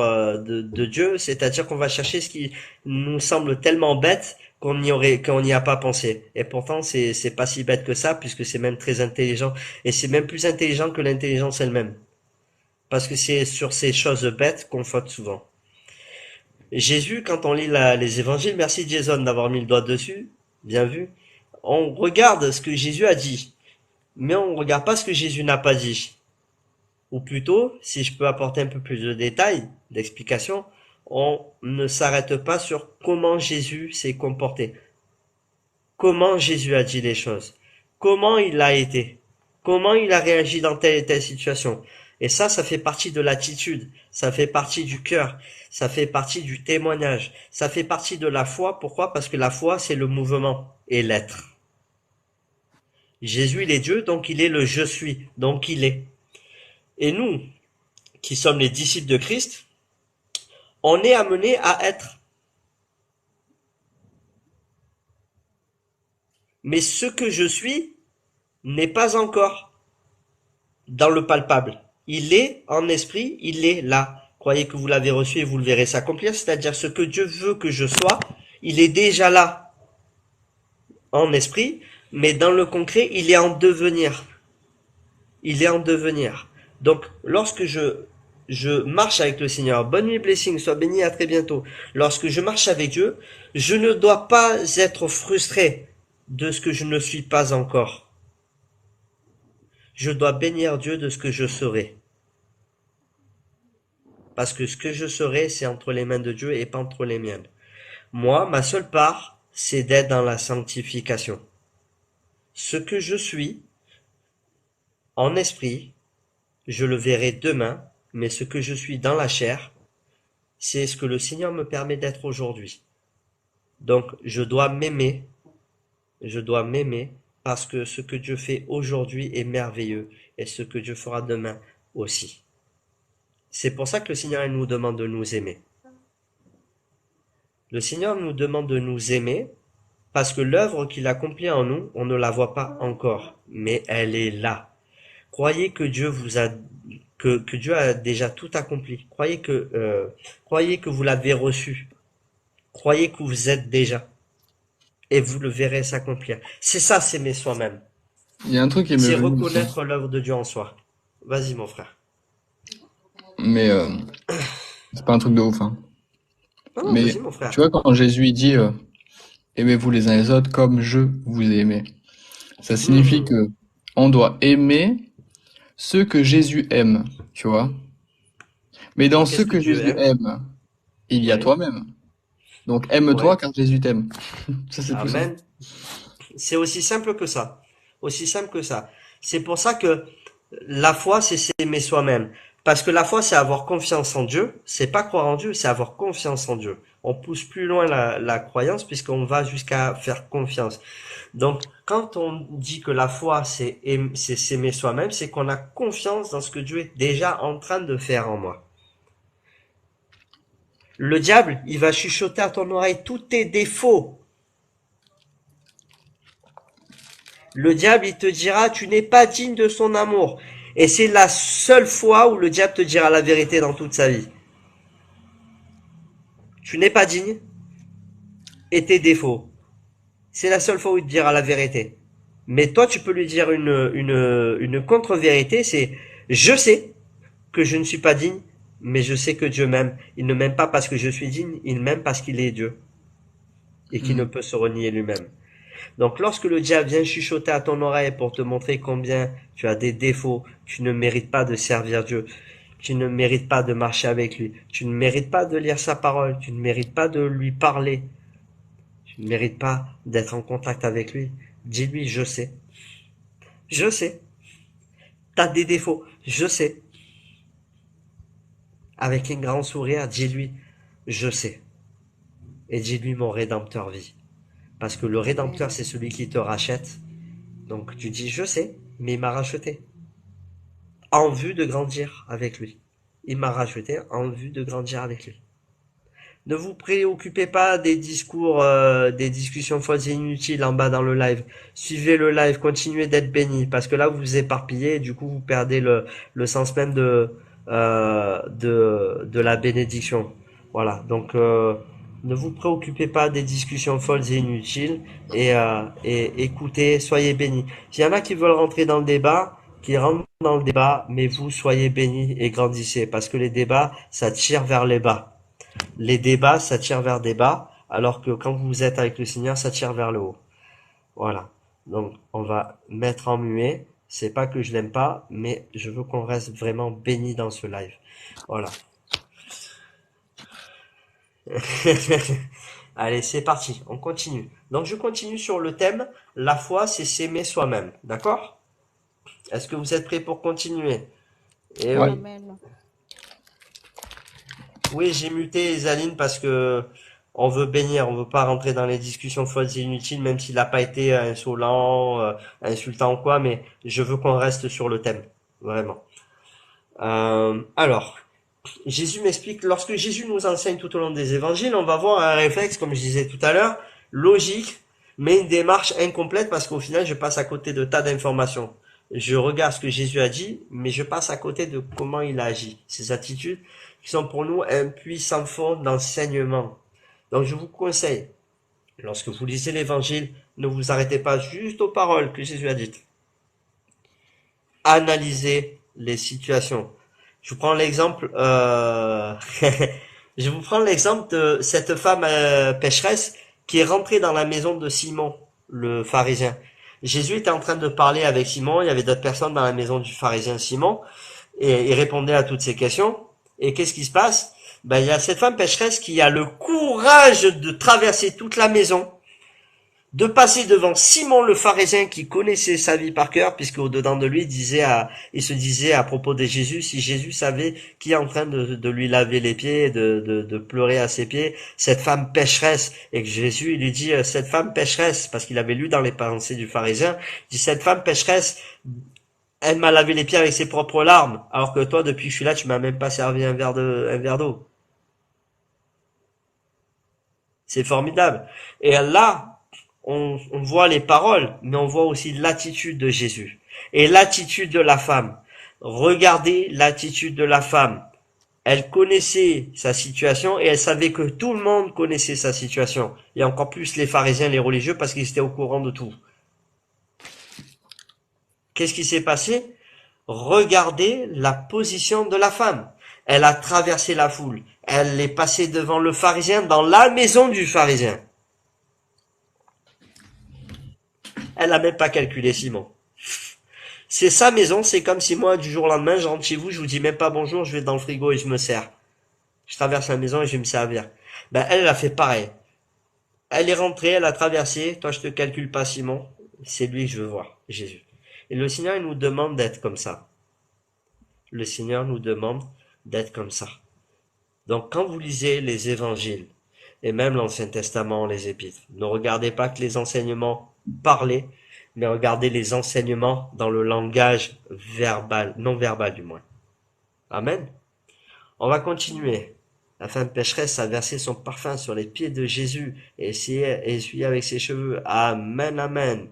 de Dieu, c'est-à-dire qu'on va chercher ce qui nous semble tellement bête qu'on n'y a pas pensé. Et pourtant, c'est pas si bête que ça, puisque c'est même très intelligent, et c'est même plus intelligent que l'intelligence elle-même, parce que c'est sur ces choses bêtes qu'on faute souvent. Jésus, quand on lit les évangiles, merci Jason d'avoir mis le doigt dessus, bien vu, on regarde ce que Jésus a dit, mais on ne regarde pas ce que Jésus n'a pas dit. Ou plutôt, si je peux apporter un peu plus de détails, d'explications, on ne s'arrête pas sur comment Jésus s'est comporté, comment Jésus a dit les choses, comment il a été, comment il a réagi dans telle et telle situation. Et ça fait partie de l'attitude, ça fait partie du cœur, ça fait partie du témoignage, ça fait partie de la foi. Pourquoi? Parce que la foi, c'est le mouvement et l'être. Jésus, il est Dieu, donc il est le je suis, donc il est. Et nous, qui sommes les disciples de Christ, on est amenés à être. Mais ce que je suis n'est pas encore dans le palpable. Il est en esprit, il est là. Croyez que vous l'avez reçu et vous le verrez s'accomplir, c'est-à-dire ce que Dieu veut que je sois, il est déjà là en esprit, mais dans le concret, il est en devenir. Il est en devenir. Donc, lorsque je marche avec le Seigneur, bonne nuit, blessing, sois béni, à très bientôt. Lorsque je marche avec Dieu, je ne dois pas être frustré de ce que je ne suis pas encore. Je dois bénir Dieu de ce que je serai. Parce que ce que je serai, c'est entre les mains de Dieu et pas entre les miennes. Moi, ma seule part, c'est d'être dans la sanctification. Ce que je suis, en esprit, je le verrai demain, mais ce que je suis dans la chair, c'est ce que le Seigneur me permet d'être aujourd'hui. Donc, je dois m'aimer parce que ce que Dieu fait aujourd'hui est merveilleux et ce que Dieu fera demain aussi. C'est pour ça que le Seigneur nous demande de nous aimer. Le Seigneur nous demande de nous aimer parce que l'œuvre qu'il accomplit en nous, on ne la voit pas encore, mais elle est là. Croyez que que Dieu a déjà tout accompli. Croyez que vous l'avez reçu. Croyez que vous êtes déjà. Et vous le verrez s'accomplir. C'est ça, s'aimer soi-même.
Il y a un truc qui m'est
C'est
venu aussi.
reconnaître l'œuvre de Dieu en soi. Vas-y, mon frère.
Mais c'est pas un truc de ouf, hein.
Non, non,
Mais
vas-y, mon frère.
tu vois, quand Jésus il dit aimez-vous les uns les autres comme je vous ai aimé, ça signifie
Mhm.
que on doit aimer ceux que Jésus aime, tu vois. Mais dans ceux
Qu'est-ce que
que
Dieu
Jésus
aime?
aime, il y a
Oui.
toi-même. Donc aime-toi
Oui.
car Jésus t'aime. Ça c'est tout simple.
Amen. C'est aussi simple que ça. Aussi simple que ça. C'est pour ça que la foi, c'est s'aimer soi-même. Parce que la foi, c'est avoir confiance en Dieu. C'est pas croire en Dieu, c'est avoir confiance en Dieu. On pousse plus loin la croyance puisqu'on va jusqu'à faire confiance. Donc, quand on dit que la foi, c'est s'aimer soi-même, c'est qu'on a confiance dans ce que Dieu est déjà en train de faire en moi. Le diable, il va chuchoter à ton oreille tous tes défauts. Le diable, il te dira, tu n'es pas digne de son amour. Et c'est la seule fois où le diable te dira la vérité dans toute sa vie. Tu n'es pas digne et tes défauts. C'est la seule fois où il te dira la vérité. Mais toi, tu peux lui dire une contre-vérité, c'est, je sais que je ne suis pas digne, mais je sais que Dieu m'aime. Il ne m'aime pas parce que je suis digne, il m'aime parce qu'il est Dieu et qu'il ne
Hmm.
peut se renier lui-même. Donc lorsque le diable vient chuchoter à ton oreille pour te montrer combien tu as des défauts, tu ne mérites pas de servir Dieu, tu ne mérites pas de marcher avec lui, tu ne mérites pas de lire sa parole, tu ne mérites pas de lui parler, tu ne mérites pas d'être en contact avec lui, Dis-lui, je sais. Je sais. T'as des défauts. Je sais. Avec un grand sourire, dis-lui, je sais. Et dis-lui, mon rédempteur vit. Parce que le rédempteur,
Amen.
c'est celui qui te rachète. Donc tu dis, je sais, mais il m'a racheté. En vue de grandir avec lui. Il m'a racheté en vue de grandir avec lui. Ne vous préoccupez pas des discours, des discussions fausses et inutiles en bas dans le live. Suivez le live, continuez d'être bénis, parce que là vous vous éparpillez et du coup vous perdez le sens même de la bénédiction. Voilà, donc ne vous préoccupez pas des discussions folles et inutiles et écoutez, soyez bénis. S'il y en a qui veulent rentrer dans le débat, qui rentrent dans le débat, mais vous soyez bénis et grandissez, parce que les débats, ça tire vers les bas. Les débats, ça tire vers des bas, alors que quand vous êtes avec le Seigneur, ça tire vers le haut. Voilà. Donc, on va mettre en muet. C'est pas que je l'aime pas, mais je veux qu'on reste vraiment béni dans ce live. Voilà. Allez, c'est parti. On continue. Donc, je continue sur le thème. La foi, c'est s'aimer soi-même. D'accord? Est-ce que vous êtes prêts pour continuer? Eh
Ouais.
oui.
Amen.
Oui, j'ai muté Isaline parce que on veut bénir, on veut pas rentrer dans les discussions folles et inutiles, même s'il n'a pas été insolent, insultant ou quoi, mais je veux qu'on reste sur le thème, vraiment. Alors, Jésus m'explique, lorsque Jésus nous enseigne tout au long des évangiles, on va voir un réflexe, comme je disais tout à l'heure, logique, mais une démarche incomplète parce qu'au final, je passe à côté de tas d'informations. Je regarde ce que Jésus a dit, mais je passe à côté de comment il a agi, ses attitudes, qui sont pour nous un puits sans fond d'enseignement. Donc je vous conseille, lorsque vous lisez l'évangile, ne vous arrêtez pas juste aux paroles que Jésus a dites. Analysez les situations. Je vous prends l'exemple, je vous prends l'exemple de cette femme pécheresse qui est rentrée dans la maison de Simon, le pharisien. Jésus était en train de parler avec Simon, il y avait d'autres personnes dans la maison du pharisien Simon, et il répondait à toutes ces questions. Et qu'est-ce qui se passe? Ben, il y a cette femme pécheresse qui a le courage de traverser toute la maison, de passer devant Simon le pharisien qui connaissait sa vie par cœur, puisque au-dedans de lui, il se disait à propos de Jésus, si Jésus savait qui est en train de lui laver les pieds, de pleurer à ses pieds, cette femme pécheresse, et que Jésus, il lui dit, cette femme pécheresse, parce qu'il avait lu dans les pensées du pharisien, il dit, cette femme pécheresse, elle m'a lavé les pieds avec ses propres larmes, alors que toi, depuis que je suis là, tu m'as même pas servi un verre d'eau. C'est formidable. Et là, on voit les paroles, mais on voit aussi l'attitude de Jésus. Et l'attitude de la femme. Regardez l'attitude de la femme. Elle connaissait sa situation et elle savait que tout le monde connaissait sa situation. Et encore plus les pharisiens, les religieux, parce qu'ils étaient au courant de tout. Qu'est-ce qui s'est passé? Regardez la position de la femme. Elle a traversé la foule. Elle est passée devant le pharisien dans la maison du pharisien. Elle n'a même pas calculé Simon. C'est sa maison, c'est comme si moi, du jour au lendemain, je rentre chez vous, je vous dis même pas bonjour, je vais dans le frigo et je me sers. Je traverse la maison et je vais me servir. Ben, elle a fait pareil. Elle est rentrée, elle a traversé, toi je te calcule pas Simon, c'est lui que je veux voir, Jésus. Et le Seigneur, il nous demande d'être comme ça. Le Seigneur nous demande d'être comme ça. Donc quand vous lisez les évangiles, et même l'Ancien Testament, les épîtres, ne regardez pas que les enseignements parlés, mais regardez les enseignements dans le langage verbal, non verbal du moins. Amen. On va continuer. La femme pécheresse a versé son parfum sur les pieds de Jésus et essuyé avec ses cheveux. Amen, amen.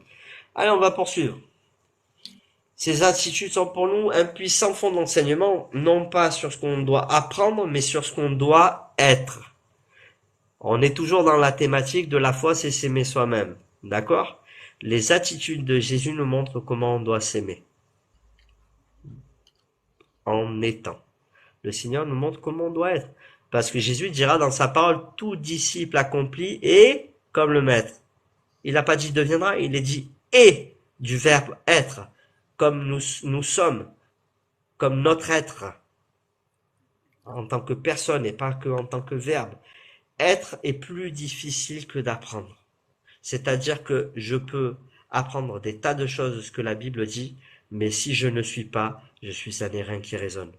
Allez, on va poursuivre. Ces attitudes sont pour nous un puissant fond d'enseignement, non pas sur ce qu'on doit apprendre, mais sur ce qu'on doit être. On est toujours dans la thématique de la foi, c'est s'aimer soi-même. D'accord? Les attitudes de Jésus nous montrent comment on doit s'aimer. En étant. Le Seigneur nous montre comment on doit être. Parce que Jésus dira dans sa parole, tout disciple accompli est comme le maître. Il n'a pas dit deviendra, il a dit est du verbe être. Comme nous sommes, comme notre être. En tant que personne et pas que en tant que verbe. Être est plus difficile que d'apprendre. C'est-à-dire que je peux apprendre des tas de choses, ce que la Bible dit, mais si je ne suis pas, je suis un airain qui résonne.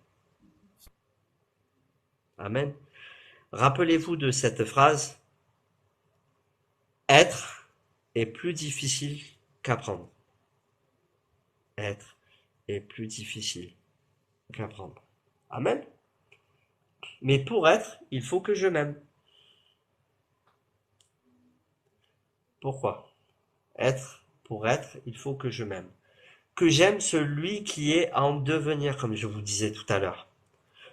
Amen. Rappelez-vous de cette phrase, être est plus difficile qu'apprendre. Être est plus difficile qu'apprendre. Amen. Mais pour être, il faut que je m'aime. Pourquoi? Pour être, il faut que je m'aime. Que j'aime celui qui est en devenir, comme je vous disais tout à l'heure.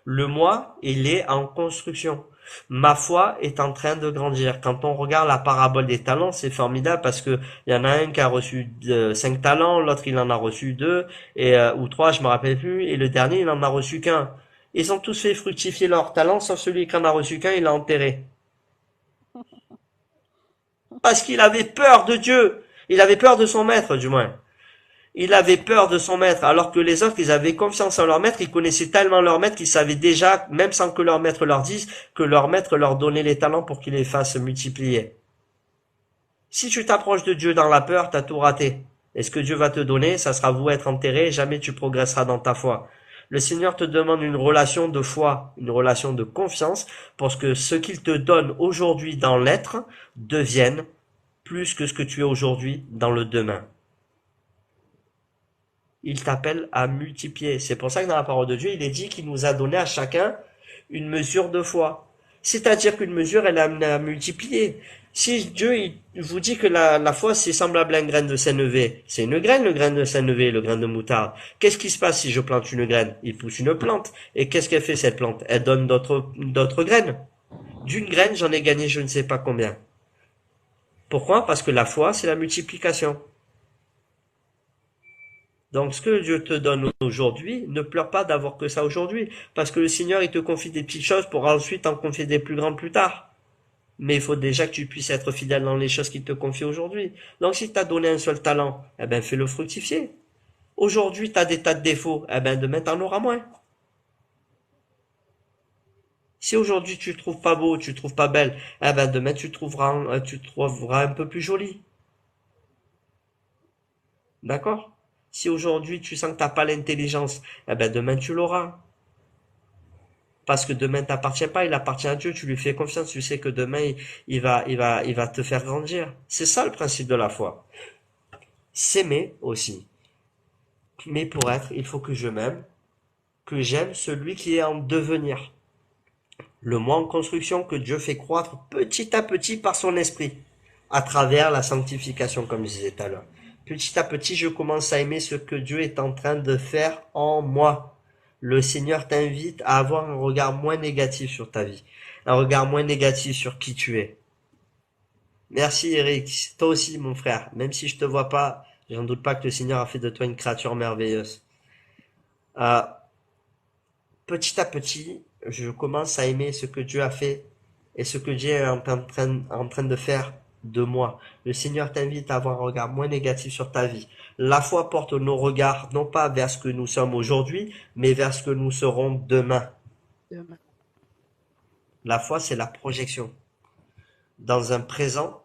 Le moi, il est en construction. Ma foi est en train de grandir. Quand on regarde la parabole des talents, c'est formidable parce que il y en a un qui a reçu 5 talents, l'autre il en a reçu 2 ou 3, je me rappelle plus, et le dernier il en a reçu qu'un. Ils ont tous fait fructifier leurs talents, sauf celui qui en a reçu qu'un, il l'a enterré. Parce qu'il avait peur de Dieu. Il avait peur de son maître, du moins. Il avait peur de son maître, alors que les autres, ils avaient confiance en leur maître, ils connaissaient tellement leur maître qu'ils savaient déjà, même sans que leur maître leur dise, que leur maître leur donnait les talents pour qu'ils les fassent multiplier. Si tu t'approches de Dieu dans la peur, t'as tout raté. Et ce que Dieu va te donner, ça sera vous être enterré, jamais tu progresseras dans ta foi. Le Seigneur te demande une relation de foi, une relation de confiance, pour que ce qu'il te donne aujourd'hui dans l'être devienne plus que ce que tu es aujourd'hui dans le demain. Il t'appelle à multiplier. C'est pour ça que dans la parole de Dieu, il est dit qu'il nous a donné à chacun une mesure de foi. C'est-à-dire qu'une mesure, elle est amenée à multiplier. Si Dieu il vous dit que la foi, c'est semblable à une graine de sénévé, c'est une graine, le grain de sénévé, le grain de moutarde. Qu'est-ce qui se passe si je plante une graine? Il pousse une plante. Et qu'est-ce qu'elle fait cette plante? Elle donne d'autres graines. D'une graine, j'en ai gagné je ne sais pas combien. Pourquoi? Parce que la foi, c'est la multiplication. Donc, ce que Dieu te donne aujourd'hui, ne pleure pas d'avoir que ça aujourd'hui. Parce que le Seigneur, il te confie des petites choses pour ensuite en confier des plus grandes plus tard. Mais il faut déjà que tu puisses être fidèle dans les choses qu'il te confie aujourd'hui. Donc, si tu as donné un seul talent, eh ben, fais-le fructifier. Aujourd'hui, tu as des tas de défauts, eh ben, demain, tu en auras moins. Si aujourd'hui, tu te trouves pas beau, tu te trouves pas belle, eh ben, demain, tu te trouveras un peu plus jolie. D'accord? Si aujourd'hui tu sens que t'as pas l'intelligence, eh ben demain tu l'auras. Parce que demain t'appartient pas, il appartient à Dieu, tu lui fais confiance, tu sais que demain il va te faire grandir. C'est ça le principe de la foi. S'aimer aussi. Mais pour être, il faut que je m'aime, que j'aime celui qui est en devenir. Le moi en construction que Dieu fait croître petit à petit par son esprit, à travers la sanctification, comme je disais tout à l'heure. Petit à petit, je commence à aimer ce que Dieu est en train de faire en moi. Le Seigneur t'invite à avoir un regard moins négatif sur ta vie, un regard moins négatif sur qui tu es. Merci Eric, toi aussi mon frère, même si je te vois pas, j'en doute pas que le Seigneur a fait de toi une créature merveilleuse. Euh, Petit à petit, je commence à aimer ce que Dieu a fait et ce que Dieu est en train de faire de moi. Le Seigneur t'invite à avoir un regard moins négatif sur ta vie. La foi porte nos regards non pas vers ce que nous sommes aujourd'hui, mais vers ce que nous serons demain.
Demain.
La foi, c'est la projection dans un présent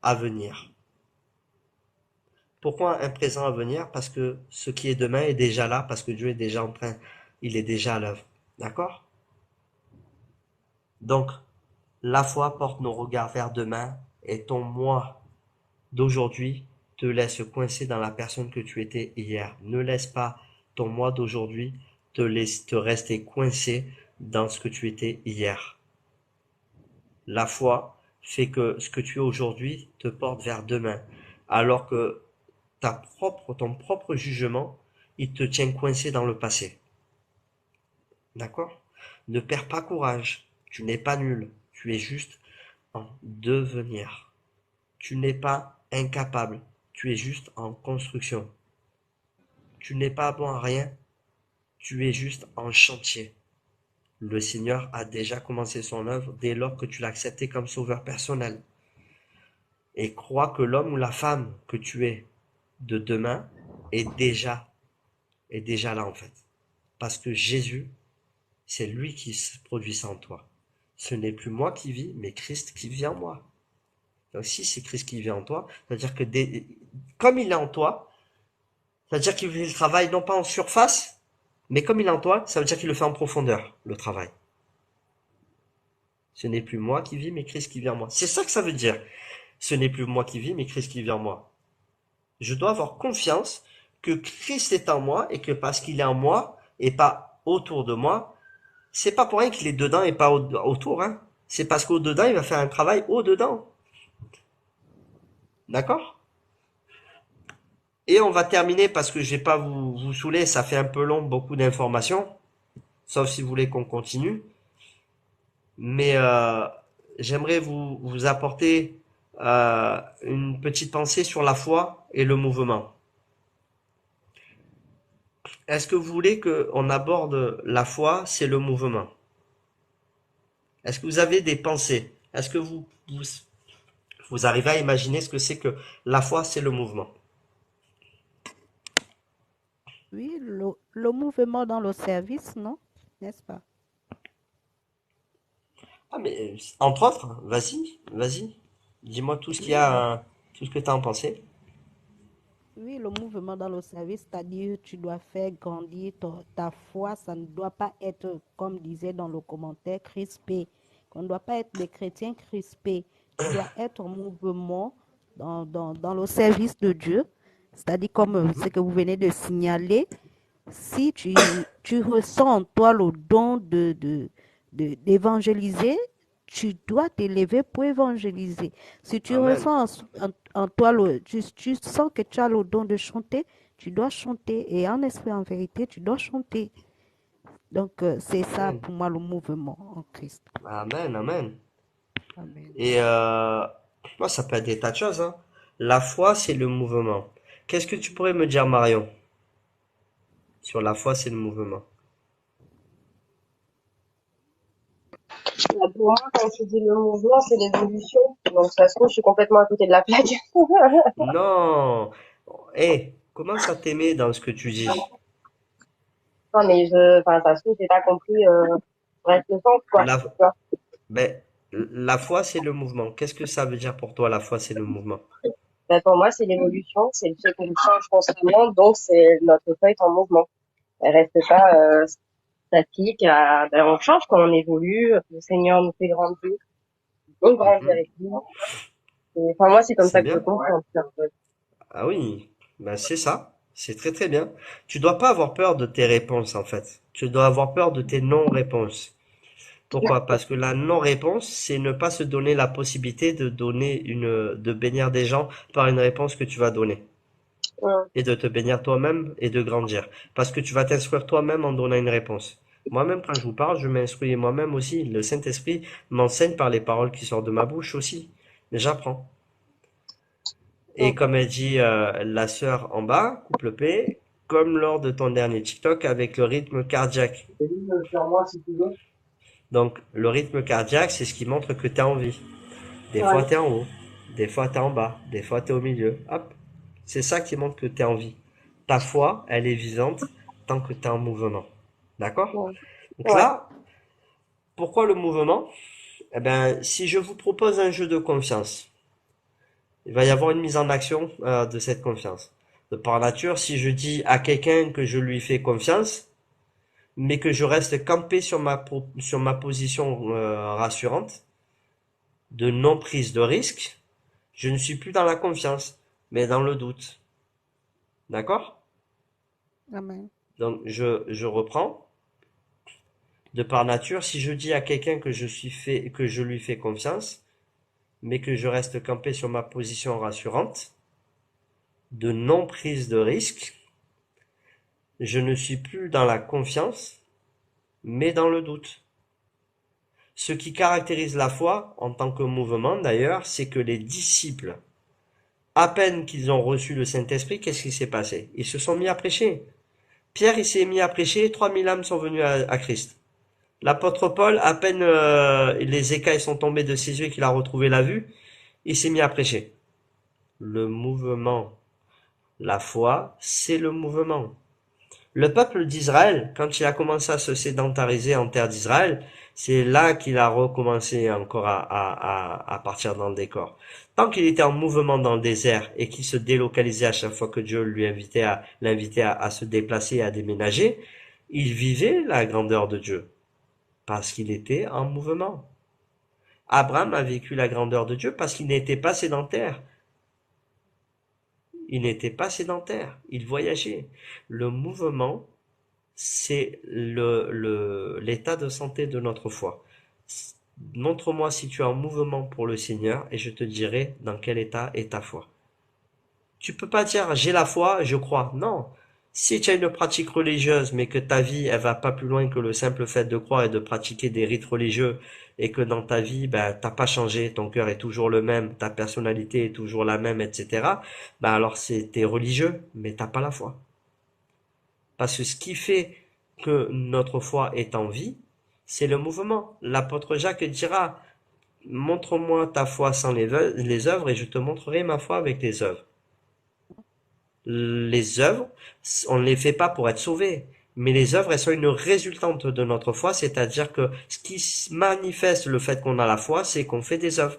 à venir. Pourquoi un présent à venir? Parce que ce qui est demain est déjà là, parce que Dieu est déjà il est déjà à l'œuvre. D'accord? Donc, la foi porte nos regards vers demain et ton moi d'aujourd'hui te laisse coincé dans la personne que tu étais hier. Ne laisse pas ton moi d'aujourd'hui te rester coincé dans ce que tu étais hier. La foi fait que ce que tu es aujourd'hui te porte vers demain, alors que ton propre jugement, il te tient coincé dans le passé. D'accord? Ne perds pas courage. Tu n'es pas nul. Tu es juste en devenir. Tu n'es pas incapable. Tu es juste en construction. Tu n'es pas bon à rien. Tu es juste en chantier. Le Seigneur a déjà commencé son œuvre dès lors que tu l'as accepté comme sauveur personnel. Et crois que l'homme ou la femme que tu es de demain est déjà là en fait. Parce que Jésus, c'est lui qui se produit ça en toi. Ce n'est plus moi qui vis, mais Christ qui vit en moi. Donc si c'est Christ qui vit en toi, c'est-à-dire que comme il est en toi, c'est-à-dire qu'il fait le travail non pas en surface, mais comme il est en toi, ça veut dire qu'il le fait en profondeur, le travail. Ce n'est plus moi qui vis, mais Christ qui vit en moi. C'est ça que ça veut dire. Ce n'est plus moi qui vis, mais Christ qui vit en moi. Je dois avoir confiance que Christ est en moi et que parce qu'il est en moi et pas autour de moi, c'est pas pour rien qu'il est dedans et pas autour, hein. C'est parce qu'au dedans, il va faire un travail au dedans. D'accord? Et on va terminer parce que je vais pas vous saouler, ça fait un peu long, beaucoup d'informations, sauf si vous voulez qu'on continue. Mais j'aimerais vous apporter une petite pensée sur la foi et le mouvement. Est-ce que vous voulez qu'on aborde la foi, c'est le mouvement? Est-ce que vous avez des pensées? Est-ce que vous arrivez à imaginer ce que c'est que la foi, c'est le mouvement?
Oui, le mouvement dans le service, non? N'est-ce pas?
Ah mais entre autres, vas-y. Dis-moi tout ce qu'il y
Oui,
a, tout ce que tu as en pensée.
oui, le mouvement dans le service, c'est-à-dire tu dois faire grandir ta foi, ça ne doit pas être, comme disait dans le commentaire, crispé. On ne doit pas être des chrétiens crispés. Tu dois être en mouvement dans le service de Dieu, c'est-à-dire comme ce que vous venez de signaler. Si tu ressens en toi le don d'évangéliser, tu dois t'élever pour évangéliser. Si tu
Amen.
ressens en toi, tu sens que tu as le don de chanter, tu dois chanter. Et en esprit, en vérité, tu dois chanter. Donc, c'est ça
Amen.
pour moi le mouvement en Christ.
Amen. Amen.
Amen.
Et moi, ça peut être des tas de choses, hein. La foi, c'est le mouvement. Qu'est-ce que tu pourrais me dire, Marion, sur la foi, c'est le mouvement?
Bah, pour moi, quand tu dis le mouvement, c'est l'évolution. Donc, ça se trouve, je suis complètement à côté de la plaque.
Non. Comment ça t'aimer dans ce que tu dis?
Non, mais enfin, ça se trouve, j'ai pas compris, bref, le sens, quoi.
La,
Tu vois.
ben, la foi, c'est le mouvement. Qu'est-ce que ça veut dire pour toi, la foi, c'est le mouvement?
Bah, pour moi, c'est l'évolution, c'est le fait qu'on change constamment, donc c'est notre foi est en mouvement. Elle reste pas, statique, ben, on change quand on évolue, le Seigneur nous fait grandir, on grandit
Mhm.
avec lui. Enfin, moi, c'est comme
C'est
ça que je
bien.
comprends.
Ah oui, ben c'est ça. C'est très très bien. Tu dois pas avoir peur de tes réponses, en fait. Tu dois avoir peur de tes non-réponses. Pourquoi? Parce que la non-réponse, c'est ne pas se donner la possibilité de bénir des gens par une réponse que tu vas donner.
Ouais.
Et de te bénir toi-même et de grandir. Parce que tu vas t'instruire toi-même en donnant une réponse. Moi-même, quand je vous parle, je m'instruis moi-même aussi. Le Saint-Esprit m'enseigne par les paroles qui sortent de ma bouche aussi. J'apprends. Et
Ouais.
comme elle dit la sœur en bas, couple P, comme lors de ton dernier TikTok avec le rythme cardiaque. Donc, le rythme cardiaque, c'est ce qui montre que tu as envie. Des fois,
Ouais.
tu es en haut, des fois, tu es en bas, des fois, tu es au milieu. Hop. C'est ça qui montre que tu es en vie. Ta foi, elle est vivante tant que tu es en mouvement. D'accord?
Ouais.
Donc
Ouais.
là, pourquoi le mouvement? Eh ben, si je vous propose un jeu de confiance, il va y avoir une mise en action de cette confiance. De par nature, si je dis à quelqu'un que je lui fais confiance, mais que je reste campé sur ma position rassurante, de non prise de risque, je ne suis plus dans la confiance, mais dans le doute. D'accord?
Amen.
Donc je reprends. De par nature, si je dis à quelqu'un que je lui fais confiance, mais que je reste campé sur ma position rassurante, de non prise de risque, je ne suis plus dans la confiance, mais dans le doute. Ce qui caractérise la foi, en tant que mouvement d'ailleurs, c'est que les disciples, à peine qu'ils ont reçu le Saint-Esprit, qu'est-ce qui s'est passé? Ils se sont mis à prêcher. Pierre, il s'est mis à prêcher, 3000 âmes sont venues à Christ. L'apôtre Paul, à peine les écailles sont tombées de ses yeux et qu'il a retrouvé la vue, il s'est mis à prêcher. Le mouvement, la foi, c'est le mouvement. Le peuple d'Israël, quand il a commencé à se sédentariser en terre d'Israël, c'est là qu'il a recommencé encore à partir dans le décor. Tant qu'il était en mouvement dans le désert et qu'il se délocalisait à chaque fois que Dieu l'invitait à se déplacer, à déménager, il vivait la grandeur de Dieu parce qu'il était en mouvement. Abraham a vécu la grandeur de Dieu parce qu'il n'était pas sédentaire. Il n'était pas sédentaire, il voyageait. Le mouvement, c'est l'état de santé de notre foi. Montre-moi si tu es en mouvement pour le Seigneur et je te dirai dans quel état est ta foi. Tu peux pas dire j'ai la foi, je crois. Non. Si tu as une pratique religieuse, mais que ta vie, elle va pas plus loin que le simple fait de croire et de pratiquer des rites religieux, et que dans ta vie, ben, t'as pas changé, ton cœur est toujours le même, ta personnalité est toujours la même, etc., ben alors t'es religieux, mais t'as pas la foi. Parce que ce qui fait que notre foi est en vie, c'est le mouvement. L'apôtre Jacques dira, montre-moi ta foi sans les œuvres et je te montrerai ma foi avec les œuvres. Les œuvres, on ne les fait pas pour être sauvés. Mais les œuvres, elles sont une résultante de notre foi, c'est-à-dire que ce qui manifeste le fait qu'on a la foi, c'est qu'on fait des œuvres.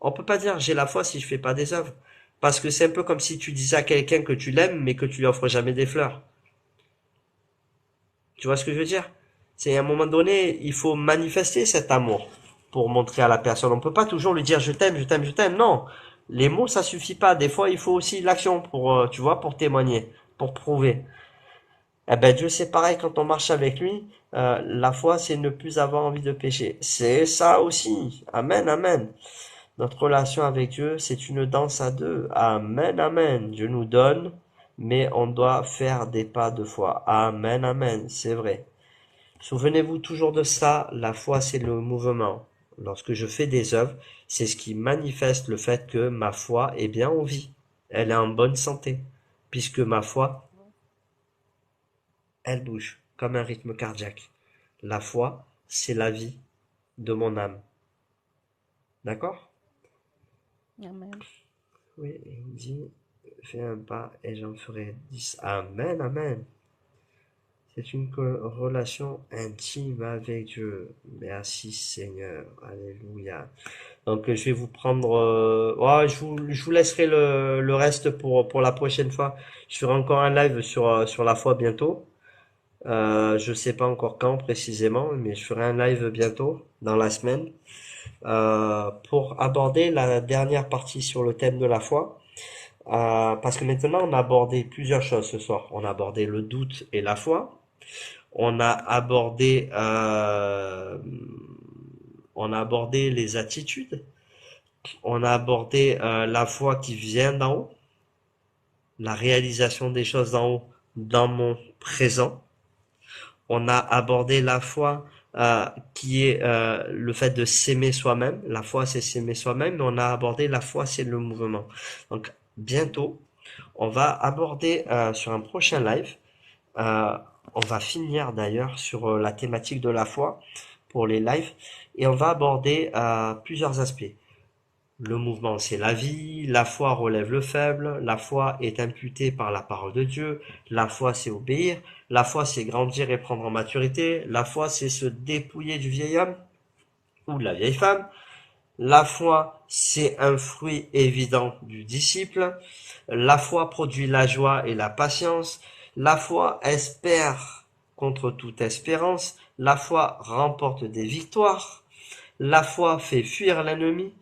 On peut pas dire j'ai la foi si je fais pas des œuvres. Parce que c'est un peu comme si tu disais à quelqu'un que tu l'aimes, mais que tu lui offres jamais des fleurs. Tu vois ce que je veux dire? C'est à un moment donné, il faut manifester cet amour pour montrer à la personne. On peut pas toujours lui dire je t'aime, je t'aime, je t'aime. Non. Les mots, ça suffit pas. Des fois, il faut aussi l'action pour, tu vois, pour témoigner, pour prouver. Eh ben, Dieu, c'est pareil quand on marche avec lui. La foi, c'est ne plus avoir envie de pécher. C'est ça aussi. Amen, amen. Notre relation avec Dieu, c'est une danse à deux. Amen, amen. Dieu nous donne, mais on doit faire des pas de foi. Amen, amen. C'est vrai. Souvenez-vous toujours de ça, la foi c'est le mouvement. Lorsque je fais des œuvres, c'est ce qui manifeste le fait que ma foi est bien en vie. Elle est en bonne santé. Puisque ma foi, elle bouge comme un rythme cardiaque. La foi, c'est la vie de mon âme. D'accord?
Amen.
Oui, il dit, fais un pas et j'en ferai 10. Amen, amen. C'est une relation intime avec Dieu. Merci Seigneur. Alléluia. Donc je vais vous prendre... ouais, je vous laisserai le reste pour la prochaine fois. Je ferai encore un live sur la foi bientôt. Je sais pas encore quand précisément, mais je ferai un live bientôt, dans la semaine, pour aborder la dernière partie sur le thème de la foi. Parce que maintenant on a abordé plusieurs choses ce soir. On a abordé le doute et la foi. On a abordé, les attitudes. On a abordé la foi qui vient d'en haut, la réalisation des choses d'en haut dans mon présent. On a abordé la foi qui est le fait de s'aimer soi-même. La foi, c'est s'aimer soi-même, mais on a abordé la foi, c'est le mouvement. Donc bientôt, on va aborder sur un prochain live. On va finir d'ailleurs sur la thématique de la foi pour les lives et on va aborder plusieurs aspects. Le mouvement, c'est la vie, la foi relève le faible, la foi est imputée par la parole de Dieu, la foi c'est obéir, la foi c'est grandir et prendre en maturité, la foi c'est se dépouiller du vieil homme ou de la vieille femme, la foi c'est un fruit évident du disciple, la foi produit la joie et la patience, la foi espère contre toute espérance, la foi remporte des victoires, la foi fait fuir l'ennemi,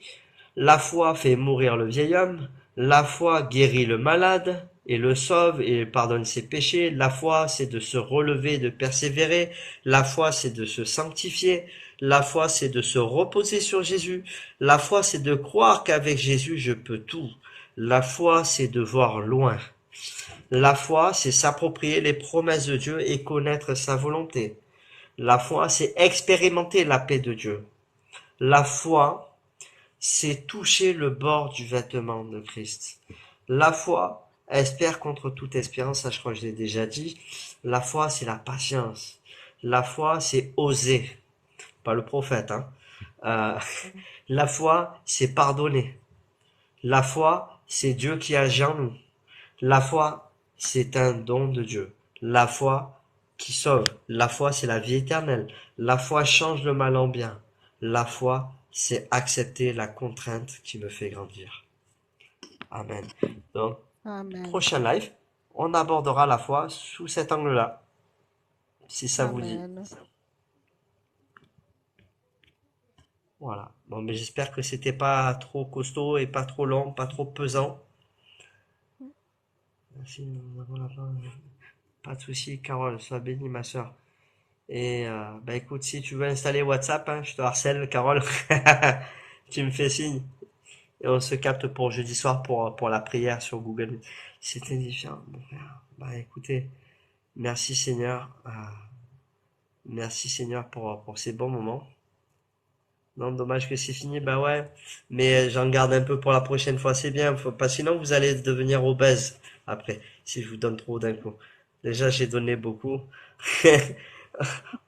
la foi fait mourir le vieil homme, la foi guérit le malade et le sauve et pardonne ses péchés, la foi c'est de se relever, de persévérer, la foi c'est de se sanctifier, la foi c'est de se reposer sur Jésus, la foi c'est de croire qu'avec Jésus je peux tout, la foi c'est de voir loin. La foi, c'est s'approprier les promesses de Dieu et connaître sa volonté. La foi, c'est expérimenter la paix de Dieu. La foi, c'est toucher le bord du vêtement de Christ. La foi espère contre toute espérance, ça je crois que je l'ai déjà dit. La foi, c'est la patience. La foi, c'est oser. Pas le prophète, hein. La foi, c'est pardonner. La foi, c'est Dieu qui agit en nous. La foi, c'est un don de Dieu. La foi qui sauve. La foi, c'est la vie éternelle. La foi change le mal en bien. La foi, c'est accepter la contrainte qui me fait grandir. Amen. Donc,
Amen.
prochain live, on abordera la foi sous cet angle-là, si ça vous dit.
Amen.
Voilà. Bon, mais j'espère que c'était pas trop costaud et pas trop long, pas trop pesant. Merci, nous avons la fin. Pas de souci, Carole, sois bénie, ma soeur. Et bah écoute, si tu veux installer WhatsApp, hein, je te harcèle, Carole. Tu me fais signe. Et on se capte pour jeudi soir pour la prière sur Google Meet. C'était différent, mon frère. Bah écoutez, merci Seigneur. Merci Seigneur pour ces bons moments. Non, dommage que c'est fini, bah ouais. Mais j'en garde un peu pour la prochaine fois, c'est bien. Faut pas, sinon vous allez devenir obèse après, si je vous donne trop d'un coup. Déjà, j'ai donné beaucoup.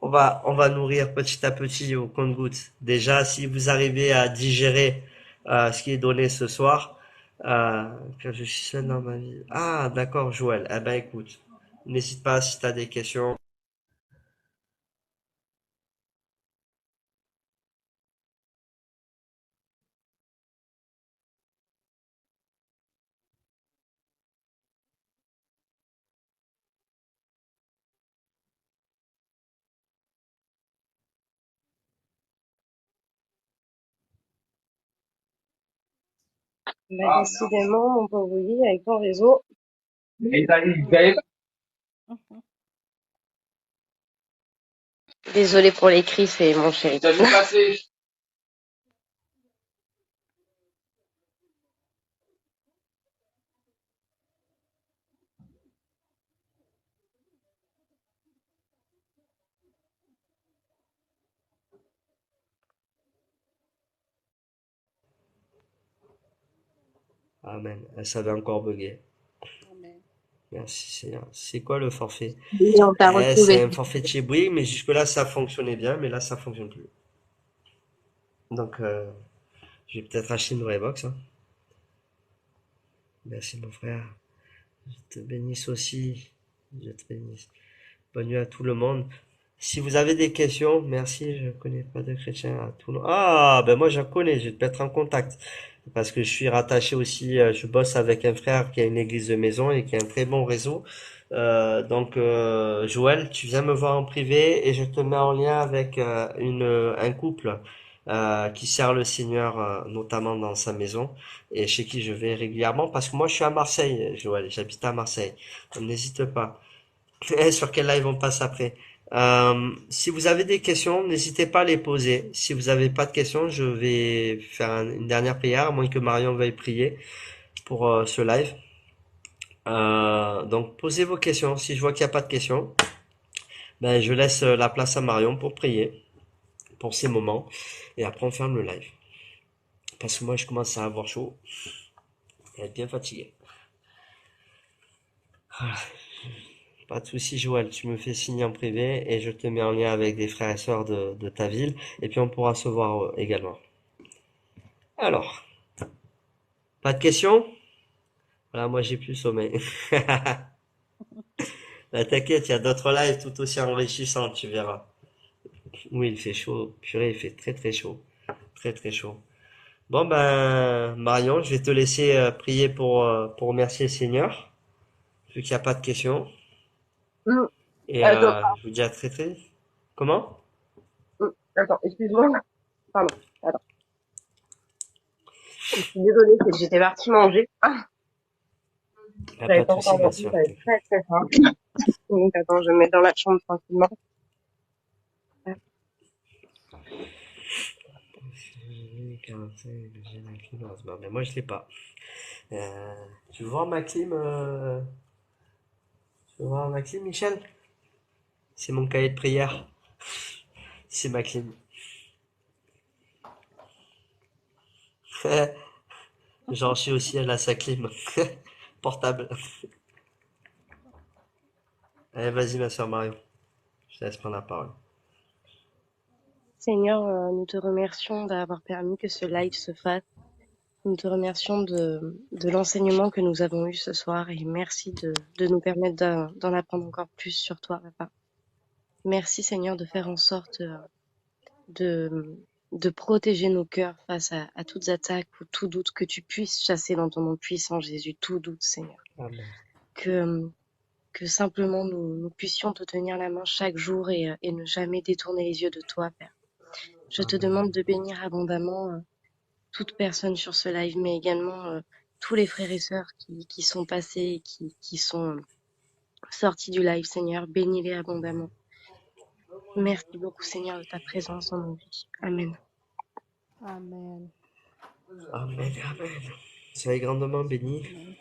On va nourrir petit à petit au compte-gouttes. Déjà, si vous arrivez à digérer ce qui est donné ce soir, que je suis seul dans ma vie. Ah, d'accord, Joël. Eh ben, écoute, n'hésite pas si tu as des questions.
Bah, décidément, mon pauvre Willy, avec ton réseau. Désolé pour les cris, c'est mon chéri.
Amen. Ça va encore bugger.
Amen.
Merci Seigneur. C'est quoi le forfait?
Oui, on t'a
C'est
retrouvé.
un forfait de chez Bouygues, mais jusque-là ça fonctionnait bien, mais là ça fonctionne plus. Donc je vais peut-être acheter une vraie box, hein. Merci mon frère. Je te bénisse aussi. Je te bénisse. Bonne nuit à tout le monde. Si vous avez des questions, merci, je connais pas de chrétiens à tout le monde. Ah, ben moi j'en connais, je vais te mettre en contact. Parce que je suis rattaché aussi, je bosse avec un frère qui a une église de maison et qui a un très bon réseau. Joël, tu viens me voir en privé et je te mets en lien avec un couple qui sert le Seigneur, notamment dans sa maison, et chez qui je vais régulièrement. Parce que moi je suis à Marseille, Joël, j'habite à Marseille. Donc, n'hésite pas. Sur quel live on passe après. Si vous avez des questions, n'hésitez pas à les poser. Si vous n'avez pas de questions, je vais faire une dernière prière, à moins que Marion veuille prier pour ce live. Donc posez vos questions. Si je vois qu'il n'y a pas de questions, ben, je laisse la place à Marion pour prier pour ces moments. Et après on ferme le live. Parce que moi je commence à avoir chaud et à être bien fatigué. Pas de souci, Joël, tu me fais signer en privé et je te mets en lien avec des frères et sœurs de ta ville et puis on pourra se voir également. Alors, pas de questions? Voilà, moi j'ai plus sommeil. Bah, t'inquiète, il y a d'autres lives tout aussi enrichissants, tu verras. Oui, il fait chaud, purée, il fait très très chaud. Très très chaud. Bon ben, Marion, je vais te laisser prier pour remercier le Seigneur, vu qu'il n'y a pas de questions.
Hum,
Et
Attends,
je vous dis à très très. Comment?
attends, excuse-moi. Pardon. Attends. Je suis désolée, c'est que j'étais partie manger. Ah,
Ah,
j'avais
pas de
pas
souci,
encore
ma
mangé,
soeur.
j'avais très très faim. Donc attends, je vais me mettre dans la chambre tranquillement.
Mais moi je l'ai pas. Tu veux voir ma clim, tu veux voir ma clim, Michel? C'est mon cahier de prière. C'est ma clim. J'en suis aussi à la sa clim. Portable. Allez, vas-y, ma soeur Marion. Je te laisse prendre la parole.
Seigneur, nous te remercions d'avoir permis que ce live se fasse. Nous te remercions de l'enseignement que nous avons eu ce soir et merci de nous permettre d'en apprendre encore plus sur toi, Papa. Merci Seigneur de faire en sorte de, de protéger nos cœurs face à toutes attaques ou tout doute, que tu puisses chasser dans ton nom puissant, Jésus, tout doute, Seigneur.
Amen.
Que simplement nous puissions te tenir la main chaque jour et ne jamais détourner les yeux de toi, Père. Je te
Amen.
demande de bénir abondamment toute personne sur ce live, mais également tous les frères et sœurs qui sont passés et qui sont sortis du live, Seigneur. Bénis-les abondamment. Merci beaucoup, Seigneur, de ta présence dans nos vies. Amen.
Amen.
Amen. Amen. Soyez grandement bénis.
Amen.